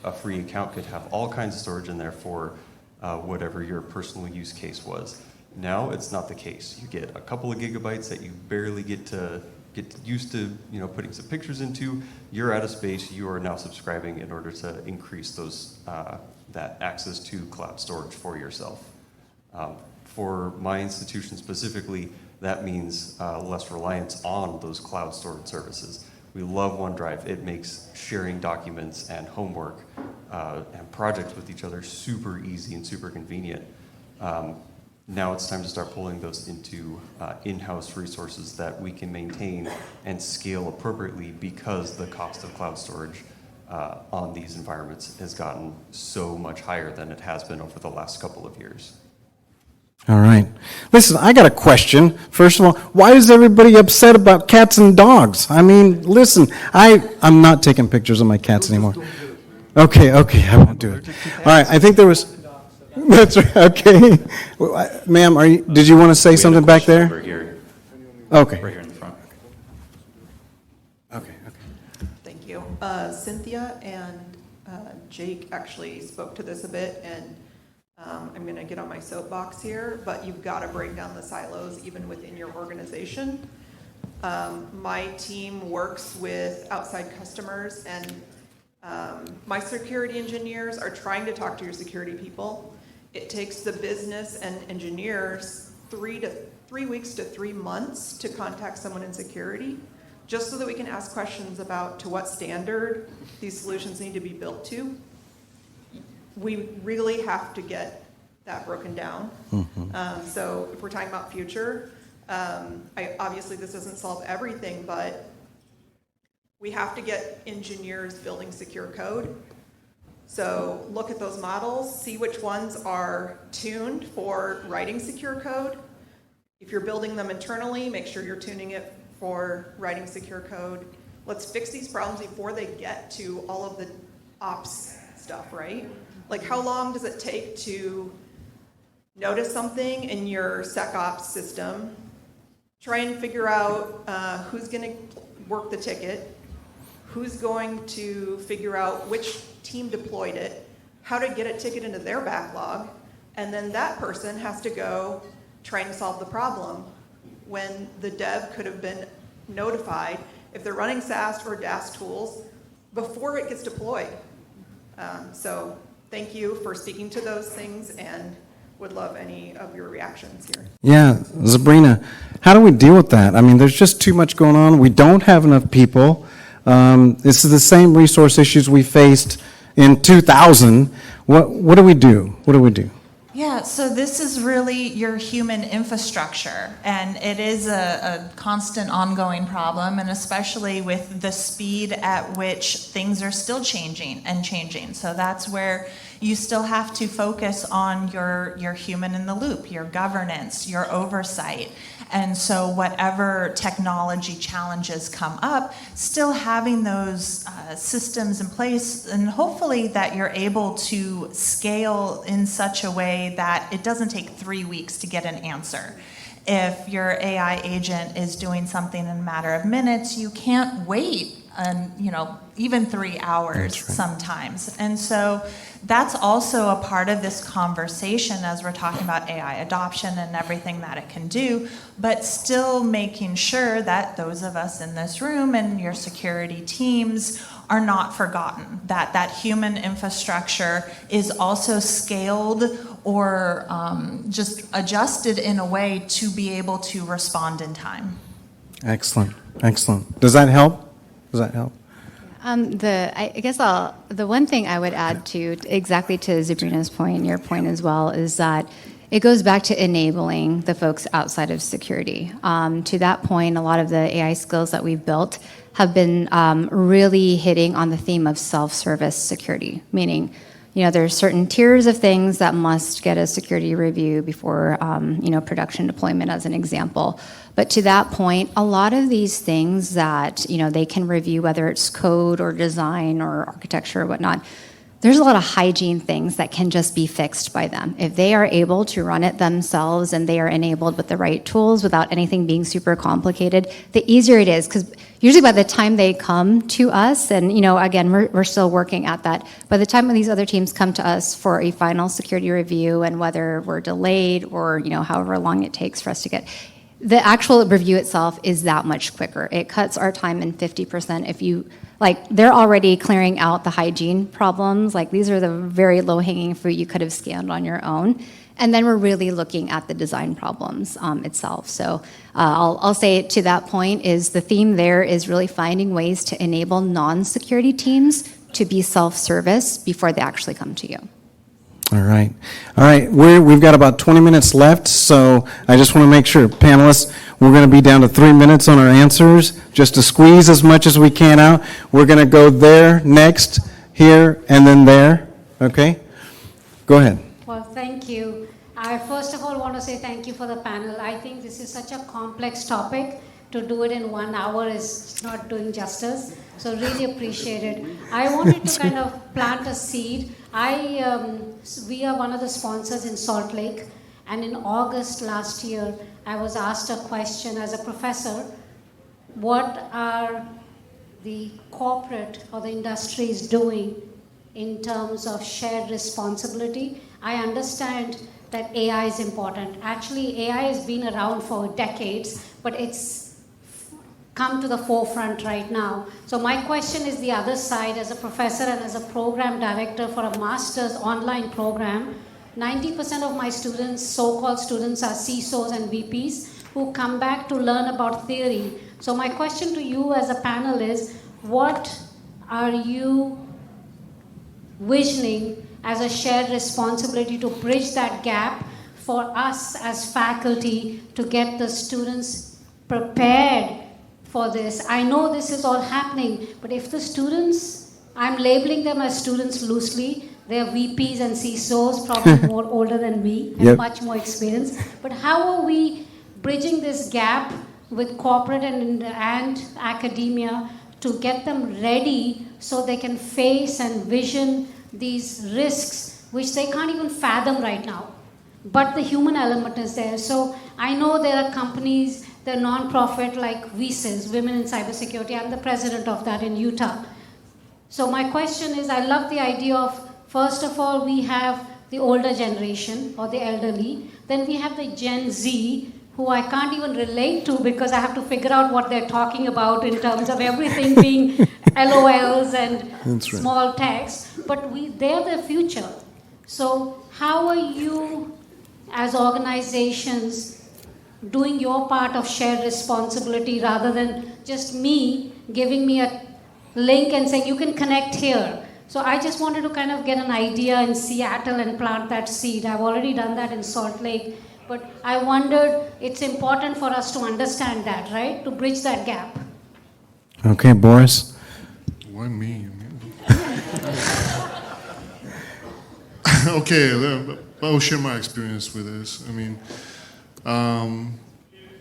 A free account could have all kinds of storage in there for whatever your personal use case was. Now it's not the case. You get a couple of gigabytes that you barely get used to, putting some pictures into. You're out of space. You are now subscribing in order to increase those that access to cloud storage for yourself. For my institution specifically, that means less reliance on those cloud storage services. We love OneDrive. It makes sharing documents and homework and projects with each other super easy and super convenient. Now it's time to start pulling those into in-house resources that we can maintain and scale appropriately because the cost of cloud storage on these environments has gotten so much higher than it has been over the last couple of years. All right. Listen, I got a question. First of all, why is everybody upset about cats and dogs? I mean, listen, I'm not taking pictures of my cats anymore. Okay, I won't do it. All right, I think there was... That's right, okay. Ma'am, did you want to say something back there? Over here. Okay. Right here in the front. Okay. Thank you. Cynthia and Jake actually spoke to this a bit, and I'm going to get on my soapbox here, but you've got to break down the silos even within your organization. My team works with outside customers, and my security engineers are trying to talk to your security people. It takes the business and engineers 3 weeks to 3 months to contact someone in security, just so that we can ask questions about to what standard these solutions need to be built to. We really have to get that broken down. Mm-hmm. So if we're talking about future, obviously this doesn't solve everything, but we have to get engineers building secure code. So look at those models, see which ones are tuned for writing secure code. If you're building them internally, make sure you're tuning it for writing secure code. Let's fix these problems before they get to all of the ops stuff, right? Like, how long does it take to notice something in your SecOps system, try and figure out who's going to work the ticket, who's going to figure out which team deployed it, how to get a ticket into their backlog, and then that person has to go try and solve the problem when the dev could have been notified if they're running SAST or DAST tools before it gets deployed. So thank you for speaking to those things, and would love any of your reactions here. Yeah, Zabrina, how do we deal with that? I mean, there's just too much going on. We don't have enough people. This is the same resource issues we faced in 2000. What do we do? Yeah, so this is really your human infrastructure, and it is a constant ongoing problem, and especially with the speed at which things are still changing. So that's where you still have to focus on your human in the loop, your governance, your oversight. And so whatever technology challenges come up, still having those systems in place, and hopefully that you're able to scale in such a way that it doesn't take 3 weeks to get an answer. If your AI agent is doing something in a matter of minutes, you can't wait, even 3 hours sometimes. And so that's also a part of this conversation as we're talking about AI adoption and everything that it can do, but still making sure that those of us in this room and your security teams are not forgotten, that that human infrastructure is also scaled or just adjusted in a way to be able to respond in time. Excellent, excellent. Does that help? I guess the one thing I would add to exactly to Zabrina's point, your point as well, is that it goes back to enabling the folks outside of security. To that point, a lot of the AI skills that we've built have been really hitting on the theme of self-service security, meaning, there's certain tiers of things that must get a security review before, production deployment, as an example. But to that point, a lot of these things that, they can review, whether it's code or design or architecture or whatnot, there's a lot of hygiene things that can just be fixed by them. If they are able to run it themselves and they are enabled with the right tools without anything being super complicated, the easier it is. Because usually by the time they come to us, and again, we're still working at that, by the time these other teams come to us for a final security review, and whether we're delayed or however long it takes for us to get, the actual review itself is that much quicker. It cuts our time in 50%. If you they're already clearing out the hygiene problems. These are the very low-hanging fruit you could have scanned on your own. And then we're really looking at the design problems itself. So I'll say to that point is the theme there is really finding ways to enable non-security teams to be self-service before they actually come to you. All right. We've got about 20 minutes left, so I just want to make sure, panelists, we're going to be down to 3 minutes on our answers, just to squeeze as much as we can out. We're going to go there next, here, and then there. Okay? Go ahead. Well, thank you. I first of all want to say thank you for the panel. I think this is such a complex topic. To do it in 1 hour is not doing justice. So really appreciate it. I wanted to kind of plant a seed. We are one of the sponsors in Salt Lake. And in August last year, I was asked a question as a professor, what are the corporate or the industries doing in terms of shared responsibility? I understand that AI is important. Actually, AI has been around for decades, but it's come to the forefront right now. So my question is the other side. As a professor and as a program director for a master's online program, 90% of my students, so-called students, are CISOs and VPs who come back to learn about theory. So my question to you as a panel is, what are you visioning as a shared responsibility to bridge that gap for us as faculty to get the students prepared for this? I know this is all happening, but if the students, I'm labeling them as students loosely, they're VPs and CISOs, probably more older than me, and much more experienced. But how are we bridging this gap with corporate and academia to get them ready so they can face and vision these risks, which they can't even fathom right now? But the human element is there. So I know there are companies, they're non-profit like VCIS, Women in Cybersecurity. I'm the president of that in Utah. So my question is, I love the idea of, first of all, we have the older generation or the elderly. Then we have the Gen Z, who I can't even relate to because I have to figure out what they're talking about in terms of everything being LOLs and small text. But they're the future. So how are you, as organizations, doing your part of shared responsibility rather than just me giving me a link and saying you can connect here? So I just wanted to kind of get an idea in Seattle and plant that seed. I've already done that in Salt Lake, but I wondered, it's important for us to understand that, right? To bridge that gap. Okay, Boris. Why me? Okay, I'll share my experience with this. I mean,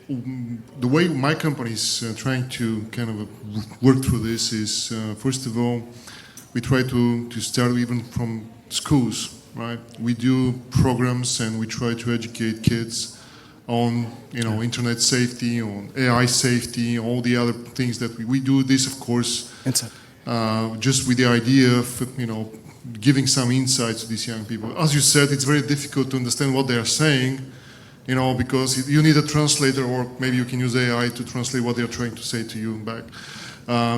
the way my company is trying to kind of work through this is, first of all, we try to start even from schools, right? We do programs and we try to educate kids on, internet safety, on AI safety, all the other things that we do this, of course, just with the idea of, giving some insights to these young people. As you said, it's very difficult to understand what they are saying, because you need a translator, or maybe you can use AI to translate what they're trying to say to you back.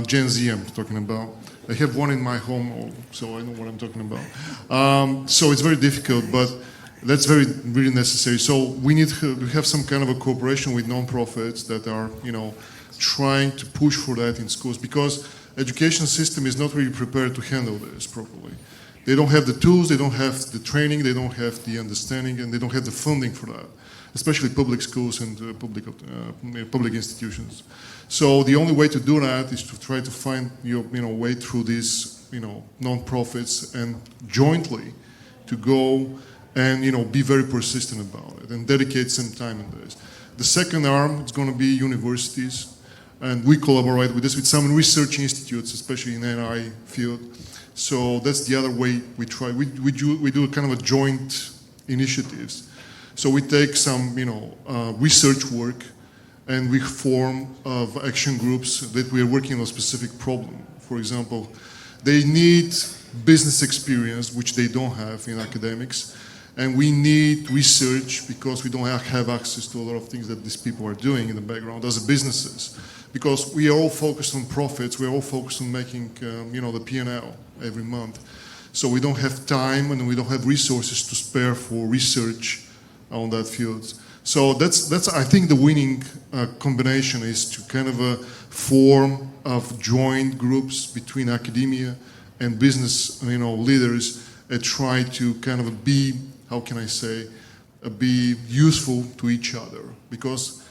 Gen Z, I'm talking about. I have one in my home, so I know what I'm talking about. So it's very difficult, but that's really necessary. So we need to have some kind of a cooperation with nonprofits that are, trying to push for that in schools, because education system is not really prepared to handle this properly. They don't have the tools, they don't have the training, they don't have the understanding, and they don't have the funding for that, especially public schools and public institutions. So the only way to do that is to try to find your way through these non-profits and jointly to go and be very persistent about it and dedicate some time in this. The second arm is going to be universities, and we collaborate with this with some research institutes, especially in the AI field. So that's the other way we try. We do kind of a joint initiatives. So we take some research work, and we form action groups that we are working on a specific problem. For example, they need business experience, which they don't have in academics, and we need research because we don't have access to a lot of things that these people are doing in the background as businesses. Because we are all focused on profits, we are all focused on making the P&L every month. So we don't have time and we don't have resources to spare for research on that field. So that's I think the winning combination is to kind of form of joint groups between academia and business leaders and try to kind of be, how can I say, be useful to each other, because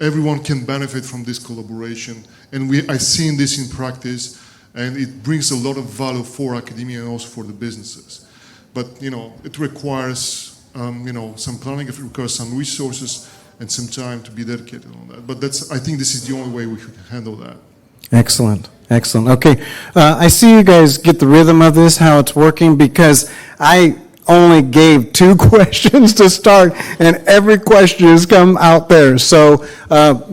everyone can benefit from this collaboration, and I've seen this in practice, and it brings a lot of value for academia and also for the businesses. But it requires some planning, it requires some resources and some time to be dedicated on that. But I think this is the only way we can handle that. Excellent. Okay, I see you guys get the rhythm of this, how it's working, because I only gave 2 questions to start, and every question has come out there. So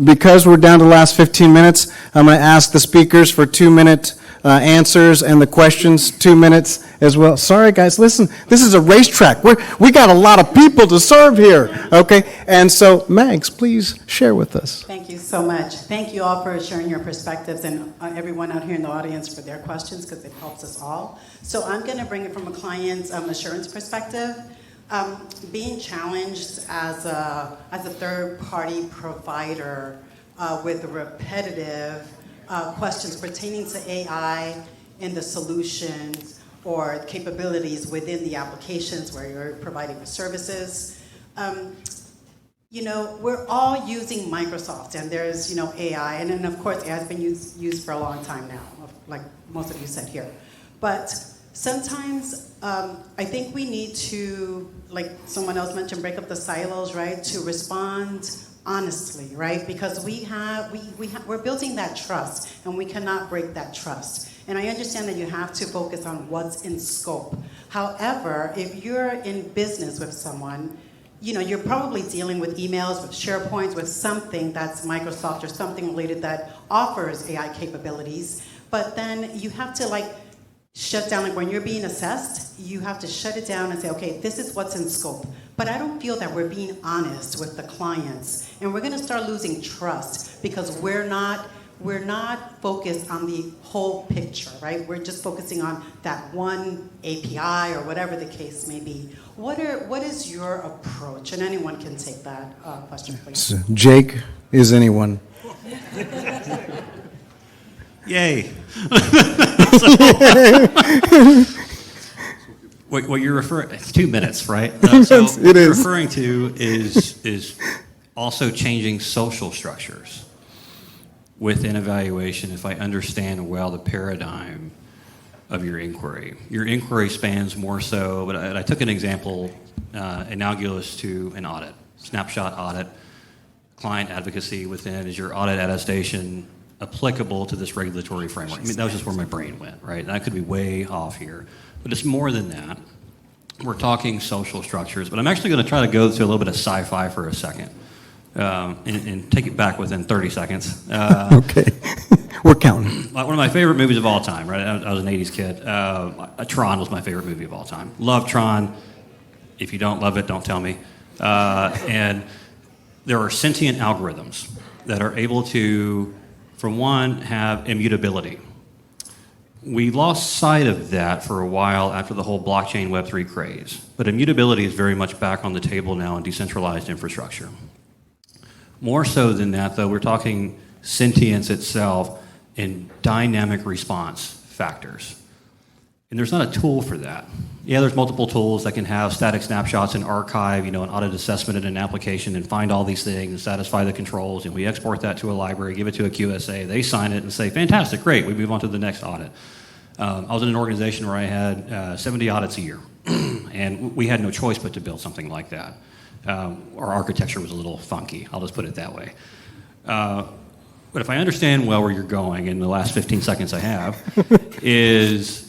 because we're down to the last 15 minutes, I'm going to ask the speakers for 2-minute answers, and the questions 2 minutes as well. Sorry, guys, listen, this is a racetrack. We got a lot of people to serve here, okay? And so, Mags, please share with us. Thank you so much. Thank you all for sharing your perspectives, and everyone out here in the audience for their questions, because it helps us all. So I'm going to bring it from a client's assurance perspective. Being challenged as a third-party provider with repetitive questions pertaining to AI and the solutions or capabilities within the applications where you're providing the services. We're all using Microsoft, and there's AI, and then of course AI has been used for a long time now, like most of you said here. But sometimes I think we need to, like someone else mentioned, break up the silos, right? To respond honestly, right? Because we're building that trust, and we cannot break that trust. And I understand that you have to focus on what's in scope. However, if you're in business with someone, you're probably dealing with emails, with SharePoints, with something that's Microsoft or something related that offers AI capabilities. But then you have to shut down, like when you're being assessed, you have to shut it down and say, okay, this is what's in scope. But I don't feel that we're being honest with the clients. And we're going to start losing trust because we're not focused on the whole picture, right? We're just focusing on that one API or whatever the case may be. What is your approach? And anyone can take that question, please. Jake, is anyone? Yay. What you're referring, it's 2 minutes, right? So what you're referring to is also changing social structures within evaluation, if I understand well the paradigm of your inquiry. Your inquiry spans more so, but I took an example analogous to an audit, snapshot audit. client advocacy within is your audit attestation applicable to this regulatory framework? I mean, that was just where my brain went, right? And I could be way off here, but it's more than that. We're talking social structures, but I'm actually going to try to go to a little bit of sci-fi for a second and take it back within 30 seconds. Okay, we're counting. One of my favorite movies of all time, right? I was an 80s kid. Tron was my favorite movie of all time. Love Tron. If you don't love it, don't tell me. And there are sentient algorithms that are able to, for one, have immutability. We lost sight of that for a while after the whole blockchain Web3 craze. But immutability is very much back on the table now in decentralized infrastructure. More so than that, though, we're talking sentience itself and dynamic response factors. And there's not a tool for that. Yeah, there's multiple tools that can have static snapshots and archive, an audit assessment in an application and find all these things and satisfy the controls. And we export that to a library, give it to a QSA. They sign it and say, fantastic, great, we move on to the next audit. I was in an organization where I had 70 audits a year. And we had no choice but to build something like that. Our architecture was a little funky, I'll just put it that way. But if I understand well where you're going in the last 15 seconds I have, is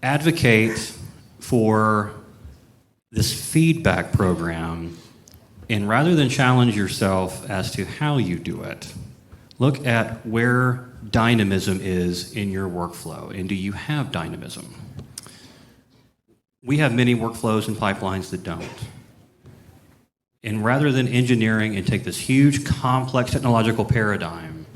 advocate for this feedback program, and rather than challenge yourself as to how you do it, look at where dynamism is in your workflow, and do you have dynamism? We have many workflows and pipelines that don't. And rather than engineering and take this huge, complex technological paradigm,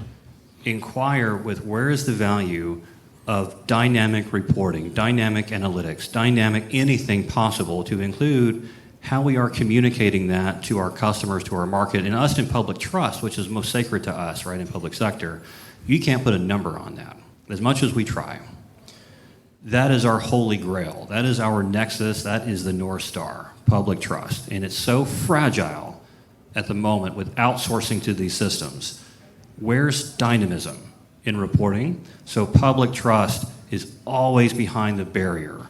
inquire with where is the value of dynamic reporting, dynamic analytics, dynamic anything possible to include how we are communicating that to our customers, to our market, and us in public trust, which is most sacred to us, right, in public sector. You can't put a number on that, as much as we try. That is our holy grail. That is our nexus. That is the North Star, public trust. And it's so fragile at the moment with outsourcing to these systems. Where's dynamism in reporting? So public trust is always behind the barrier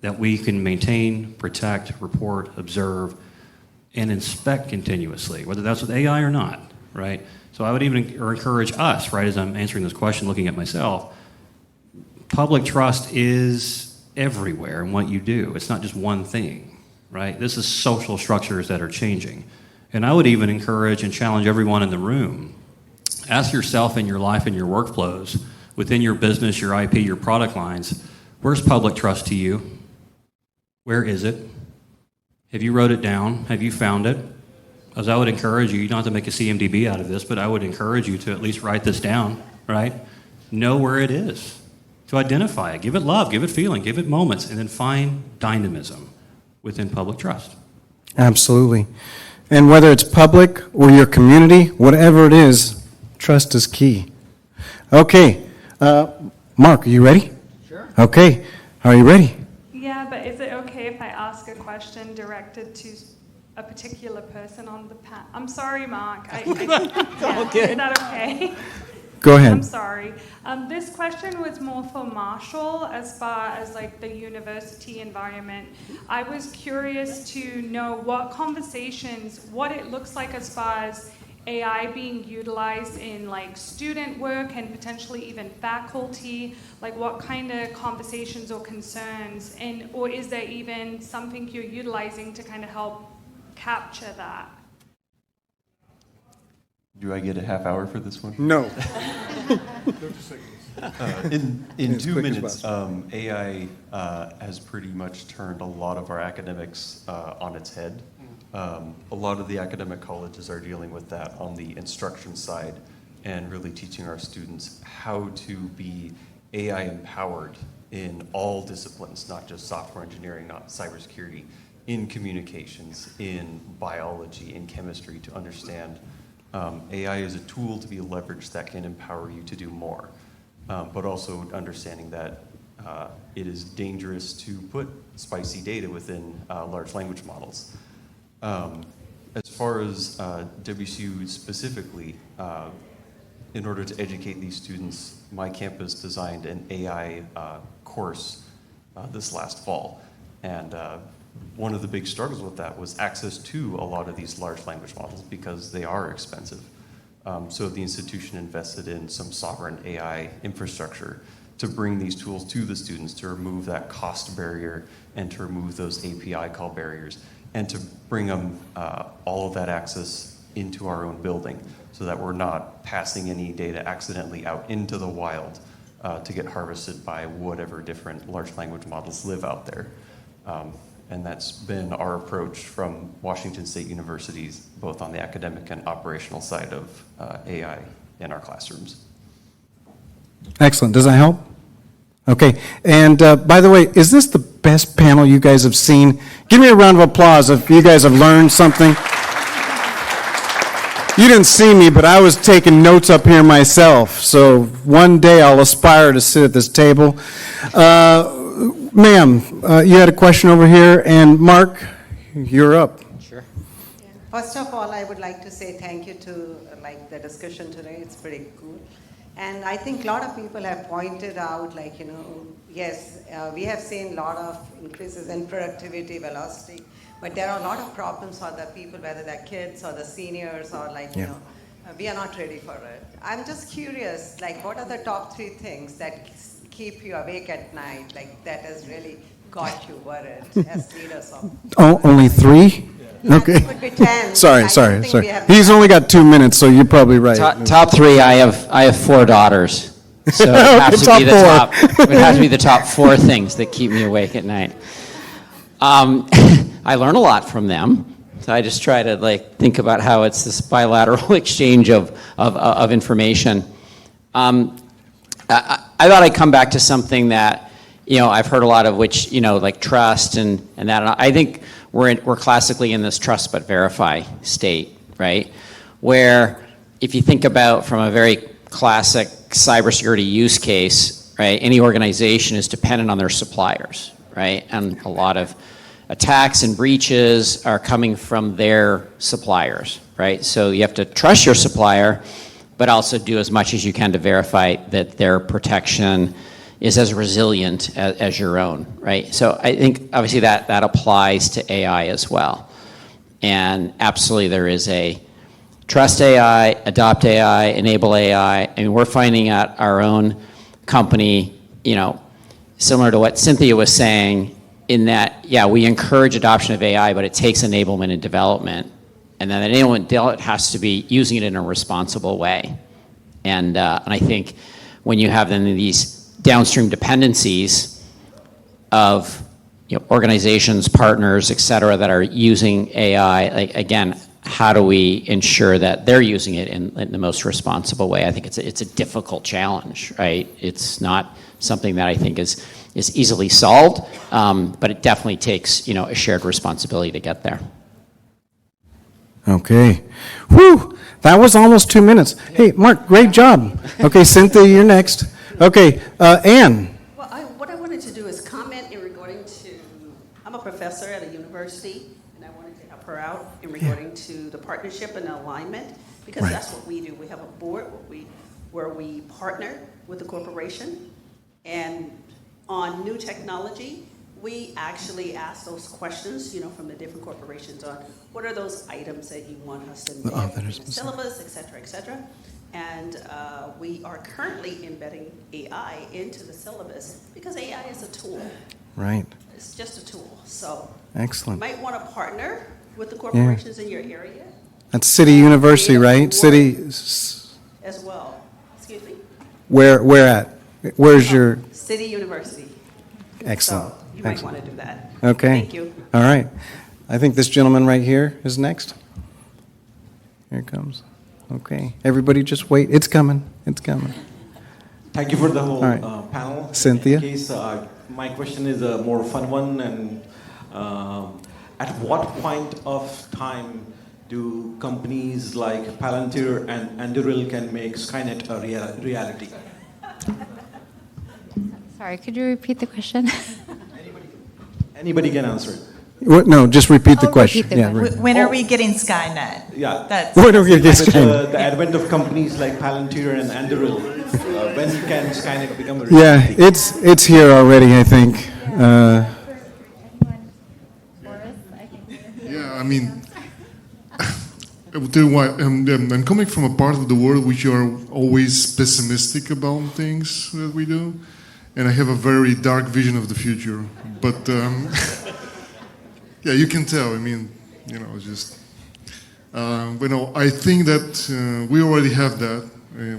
that we can maintain, protect, report, observe, and inspect continuously, whether that's with AI or not, right? So I would even encourage us, right, as I'm answering this question, looking at myself, public trust is everywhere in what you do. It's not just one thing, right? This is social structures that are changing. And I would even encourage and challenge everyone in the room, ask yourself in your life and your workflows, within your business, your IP, your product lines, where's public trust to you? Where is it? Have you wrote it down? Have you found it? As I would encourage you, you don't have to make a CMDB out of this, but I would encourage you to at least write this down, right? Know where it is, to identify it, give it love, give it feeling, give it moments, and then find dynamism within public trust. Absolutely. And whether it's public or your community, whatever it is, trust is key. Okay, Marc, are you ready? Sure. Okay, are you ready? Yeah, but is it okay if I ask a question directed to a particular person on the panel? I'm sorry, Marc. Okay. Is that okay? Go ahead. I'm sorry. This question was more for Marshall as far as like the university environment. I was curious to know what it looks like as far as AI being utilized in like student work and potentially even faculty, like what kind of conversations or concerns, or is there even something you're utilizing to kind of help capture that? Do I get a half hour for this one? No. In 2 minutes, AI has pretty much turned a lot of our academics on its head. A lot of the academic colleges are dealing with that on the instruction side and really teaching our students how to be AI empowered in all disciplines, not just software engineering, not cybersecurity, in communications, in biology, in chemistry, to understand AI is a tool to be leveraged that can empower you to do more, but also understanding that it is dangerous to put spicy data within large language models. As far as WCU specifically, in order to educate these students, my campus designed an AI course this last fall. And one of the big struggles with that was access to a lot of these large language models because they are expensive. So the institution invested in some sovereign AI infrastructure to bring these tools to the students, to remove that cost barrier and to remove those API call barriers, and to bring them all of that access into our own building so that we're not passing any data accidentally out into the wild to get harvested by whatever different large language models live out there. And that's been our approach from Washington State University's, both on the academic and operational side of AI in our classrooms. Excellent. Does that help? Okay. And by the way, is this the best panel you guys have seen? Give me a round of applause if you guys have learned something. You didn't see me, but I was taking notes up here myself. So one day I'll aspire to sit at this table. Ma'am, you had a question over here, and Marc, you're up. Sure. First of all, I would like to say thank you to the discussion today. It's pretty cool. And I think a lot of people have pointed out, yes, we have seen a lot of increases in productivity, velocity, but there are a lot of problems for the people, whether they're kids or the seniors or we are not ready for it. I'm just curious, what are the top 3 things that keep you awake at night, that has really got you worried as leaders of? Only 3? Okay. Could be 10. Sorry. He's only got 2 minutes, so you're probably right. Top 3. I have 4 daughters, so it has to be the top. It has to be the top 4 things that keep me awake at night. I learn a lot from them. So I just try to think about how it's this bilateral exchange of information. I thought I'd come back to something that I've heard a lot of, which trust and that. I think we're classically in this trust but verify state, right? Where if you think about from a very classic cybersecurity use case, right? Any organization is dependent on their suppliers, right? And a lot of attacks and breaches are coming from their suppliers, right? So you have to trust your supplier, but also do as much as you can to verify that their protection is as resilient as your own, right? So I think obviously that applies to AI as well. And absolutely there is a trust AI, adopt AI, enable AI. I mean, we're finding at our own company, similar to what Cynthia was saying, in that, we encourage adoption of AI, but it takes enablement and development. And then the enablement has to be using it in a responsible way. And I think when you have then these downstream dependencies of organizations, partners, et cetera, that are using AI, again, how do we ensure that they're using it in the most responsible way? I think it's a difficult challenge, right? It's not something that I think is easily solved, but it definitely takes a shared responsibility to get there. Okay. Whew, that was almost 2 minutes. Hey, Marc, great job. Okay, Cynthia, you're next. Okay, Anne. Well, what I wanted to do is comment in regarding to, I'm a professor at a university, and I wanted to help her out in regarding to the partnership and alignment, because that's what we do. We have a board where we partner with the corporation, and on new technology, we actually ask those questions, from the different corporations on what are those items that you want us to embed in the syllabus, et cetera, et cetera. And we are currently embedding AI into the syllabus because AI is a tool. Right. It's just a tool. So excellent. You might want to partner with the corporations in your area. That's City University, right? City. As well. Excuse me? Where at? Where's your? City University. Excellent. So you might want to do that. Okay. Thank you. All right. I think this gentleman right here is next. Here it comes. Okay. Everybody just wait. It's coming. It's coming. Thank you for the whole right. panel. Cynthia? In case, my question is a more fun one. And at what point of time do companies like Palantir and Anduril can make Skynet a reality? Sorry, could you repeat the question? Anybody can answer it. What? No, just repeat the question. Repeat the question. When are we getting Skynet? Yeah. When are we getting Skynet? The advent of companies like Palantir and Anduril, when can Skynet become a reality? Yeah, it's here already, I think. mean, I will tell you why. I'm coming from a part of the world which are always pessimistic about things that we do, and I have a very dark vision of the future. But yeah, you can tell. I mean, just I think that we already have that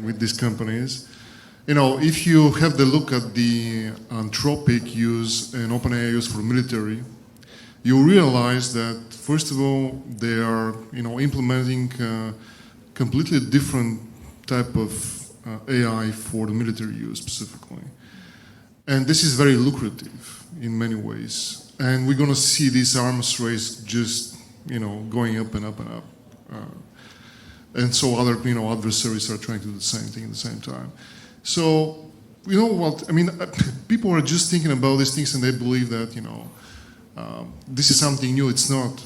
with these companies. If you have the look at the Anthropic use and OpenAI use for military, you realize that, first of all, they are, implementing completely different type of AI for the military use specifically. And this is very lucrative in many ways. And we're going to see this arms race just, going up and up and up. And so other, adversaries are trying to do the same thing at the same time. So, you know what, I mean, people are just thinking about these things and they believe that, this is something new. It's not,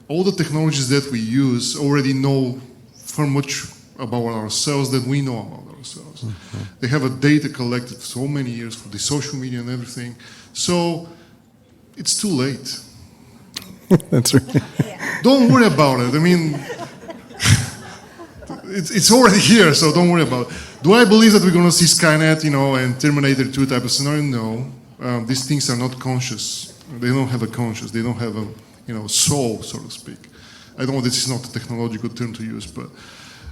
all the technologies that we use already know far much about ourselves than we know about ourselves. Mm-hmm. They have a data collected for so many years for the social media and everything. So, it's too late. That's right. Don't worry about it. I mean, it's already here, so don't worry about it. Do I believe that we're going to see Skynet, and Terminator 2 type of scenario? No. These things are not conscious. They don't have a conscious. They don't have a, soul, so to speak. I don't know, this is not a technological term to use, but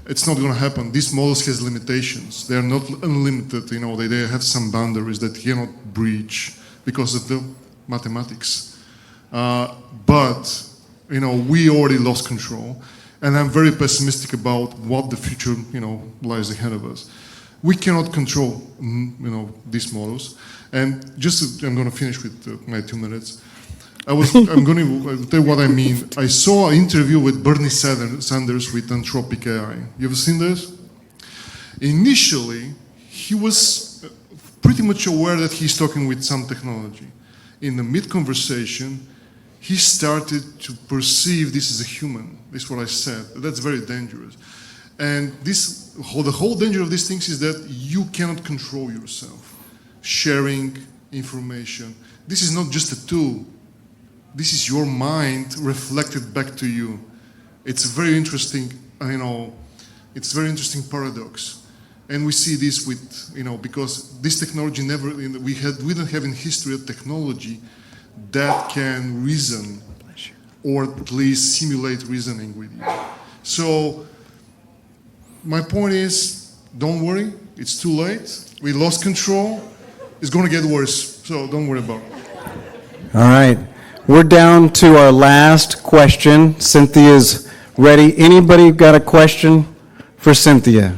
it's not going to happen. These models has limitations. They are not unlimited. They have some boundaries that you cannot breach because of the mathematics. But, we already lost control. And I'm very pessimistic about what the future, lies ahead of us. We cannot control, these models. And I'm going to finish with my 2 minutes. I'm going to tell you what I mean. I saw an interview with Bernie Sanders with Anthropic AI. You ever seen this? Initially, he was pretty much aware that he's talking with some technology. In the mid-conversation, he started to perceive this as a human. This is what I said. That's very dangerous. And the whole danger of these things is that you cannot control yourself. Sharing information. This is not just a tool. This is your mind reflected back to you. It's a very interesting, it's a very interesting paradox. And we see this with, because this technology we didn't have in history a technology that can reason or at least simulate reasoning with you. So my point is, don't worry, it's too late. We lost control. It's going to get worse, so don't worry about it. All right. We're down to our last question. Cynthia's ready. Anybody got a question for Cynthia?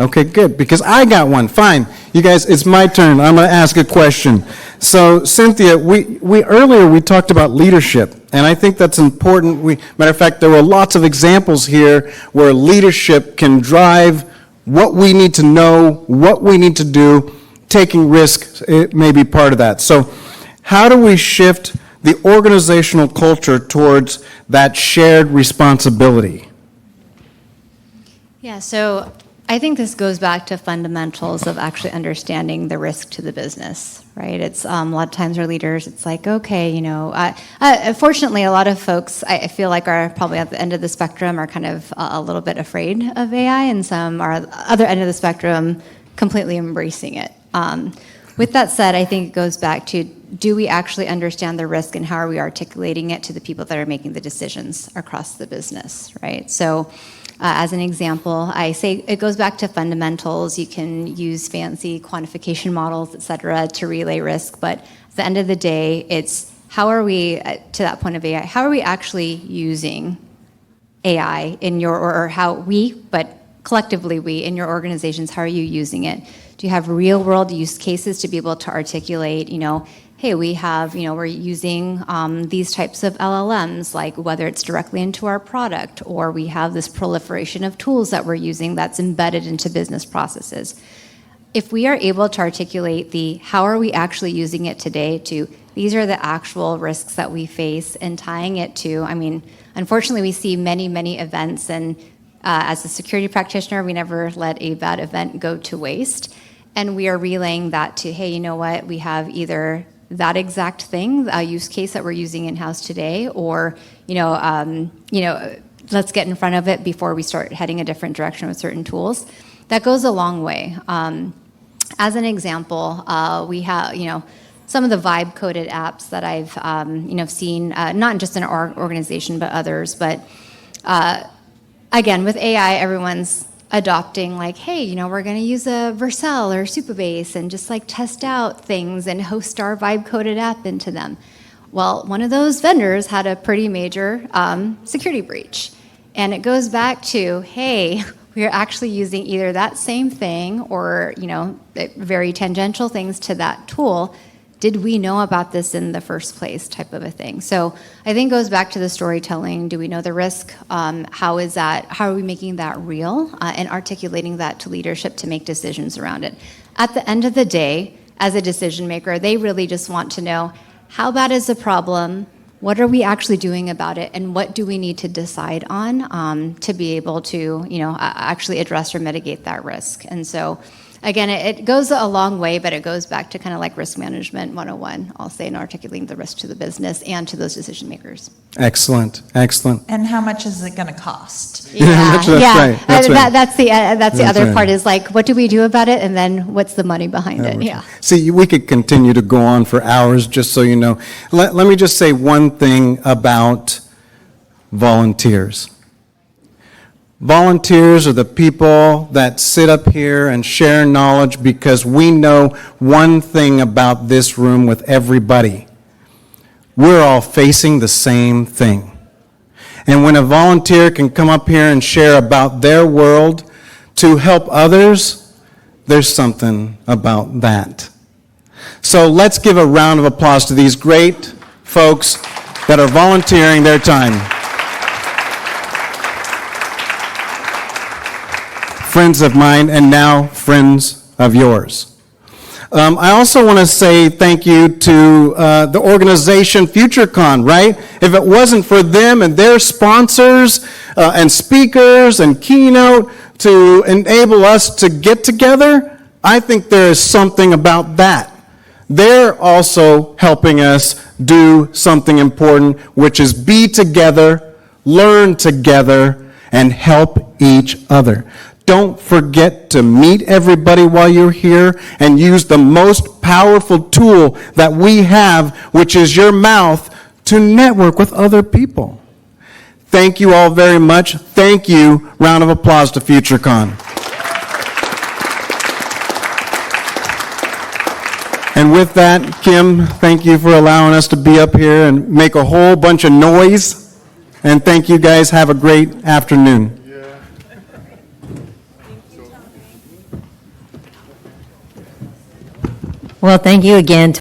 Okay, good, because I got one. Fine. You guys, it's my turn. I'm going to ask a question. So, Cynthia, we earlier talked about leadership, and I think that's important. Matter of fact, there were lots of examples here where leadership can drive what we need to know, what we need to do. Taking risks, it may be part of that. So, how do we shift the organizational culture towards that shared responsibility? Yeah, so I think this goes back to fundamentals of actually understanding the risk to the business, right? It's a lot of times our leaders, it's like, okay, fortunately a lot of folks I feel like are probably at the end of the spectrum are kind of a little bit afraid of AI, and some are at the other end of the spectrum completely embracing it. With that said, I think it goes back to, do we actually understand the risk and how are we articulating it to the people that are making the decisions across the business, right? So as an example, I say it goes back to fundamentals. You can use fancy quantification models, et cetera, to relay risk, but at the end of the day, it's how are we, to that point of AI, how are we actually using AI in or how we, but collectively we, in your organizations, how are you using it? Do you have real world use cases to be able to articulate, hey, we have, we're using these types of LLMs, like whether it's directly into our product, or we have this proliferation of tools that we're using that's embedded into business processes. If we are able to articulate how are we actually using it today to, these are the actual risks that we face, and tying it to, unfortunately we see many, many events, and as a security practitioner, we never let a bad event go to waste. And we are relaying that to, hey, you know what, we have either that exact thing, a use case that we're using in-house today, or, let's get in front of it before we start heading a different direction with certain tools. That goes a long way. As an example, we have, some of the vibe-coded apps that I've, seen, not just in our organization, but others. But again, with AI, everyone's adopting like, hey, we're going to use a Vercel or Supabase and just like test out things and host our vibe-coded app into them. Well, one of those vendors had a pretty major security breach. And it goes back to, hey, we are actually using either that same thing or, very tangential things to that tool. Did we know about this in the first place type of a thing? So I think it goes back to the storytelling. Do we know the risk? How are we making that real and articulating that to leadership to make decisions around it? At the end of the day, as a decision maker, they really just want to know, how bad is the problem? What are we actually doing about it? And what do we need to decide on to be able to, actually address or mitigate that risk? And so, again, it goes a long way, but it goes back to kind of like risk management 101, I'll say, in articulating the risk to the business and to those decision makers. Excellent, excellent. And how much is it going to cost? Yeah, that's right. That's the other right. part is like, what do we do about it? And then what's the money behind it? Yeah. See, we could continue to go on for hours, just so you know. Let me just say one thing about volunteers. Volunteers are the people that sit up here and share knowledge because we know one thing about this room with everybody. We're all facing the same thing. And when a volunteer can come up here and share about their world to help others, there's something about that. So let's give a round of applause to these great folks that are volunteering their time. Friends of mine, and now friends of yours. I also want to say thank you to the organization FutureCon, right? If it wasn't for them and their sponsors and speakers and keynote to enable us to get together, I think there is something about that. They're also helping us do something important, which is be together, learn together, and help each other. Don't forget to meet everybody while you're here and use the most powerful tool that we have, which is your mouth, to network with other people. Thank you all very much. Thank you. Round of applause to FutureCon. And with that, Kim, thank you for allowing us to be up here and make a whole bunch of noise. And thank you guys. Have a great afternoon. Well, thank you again.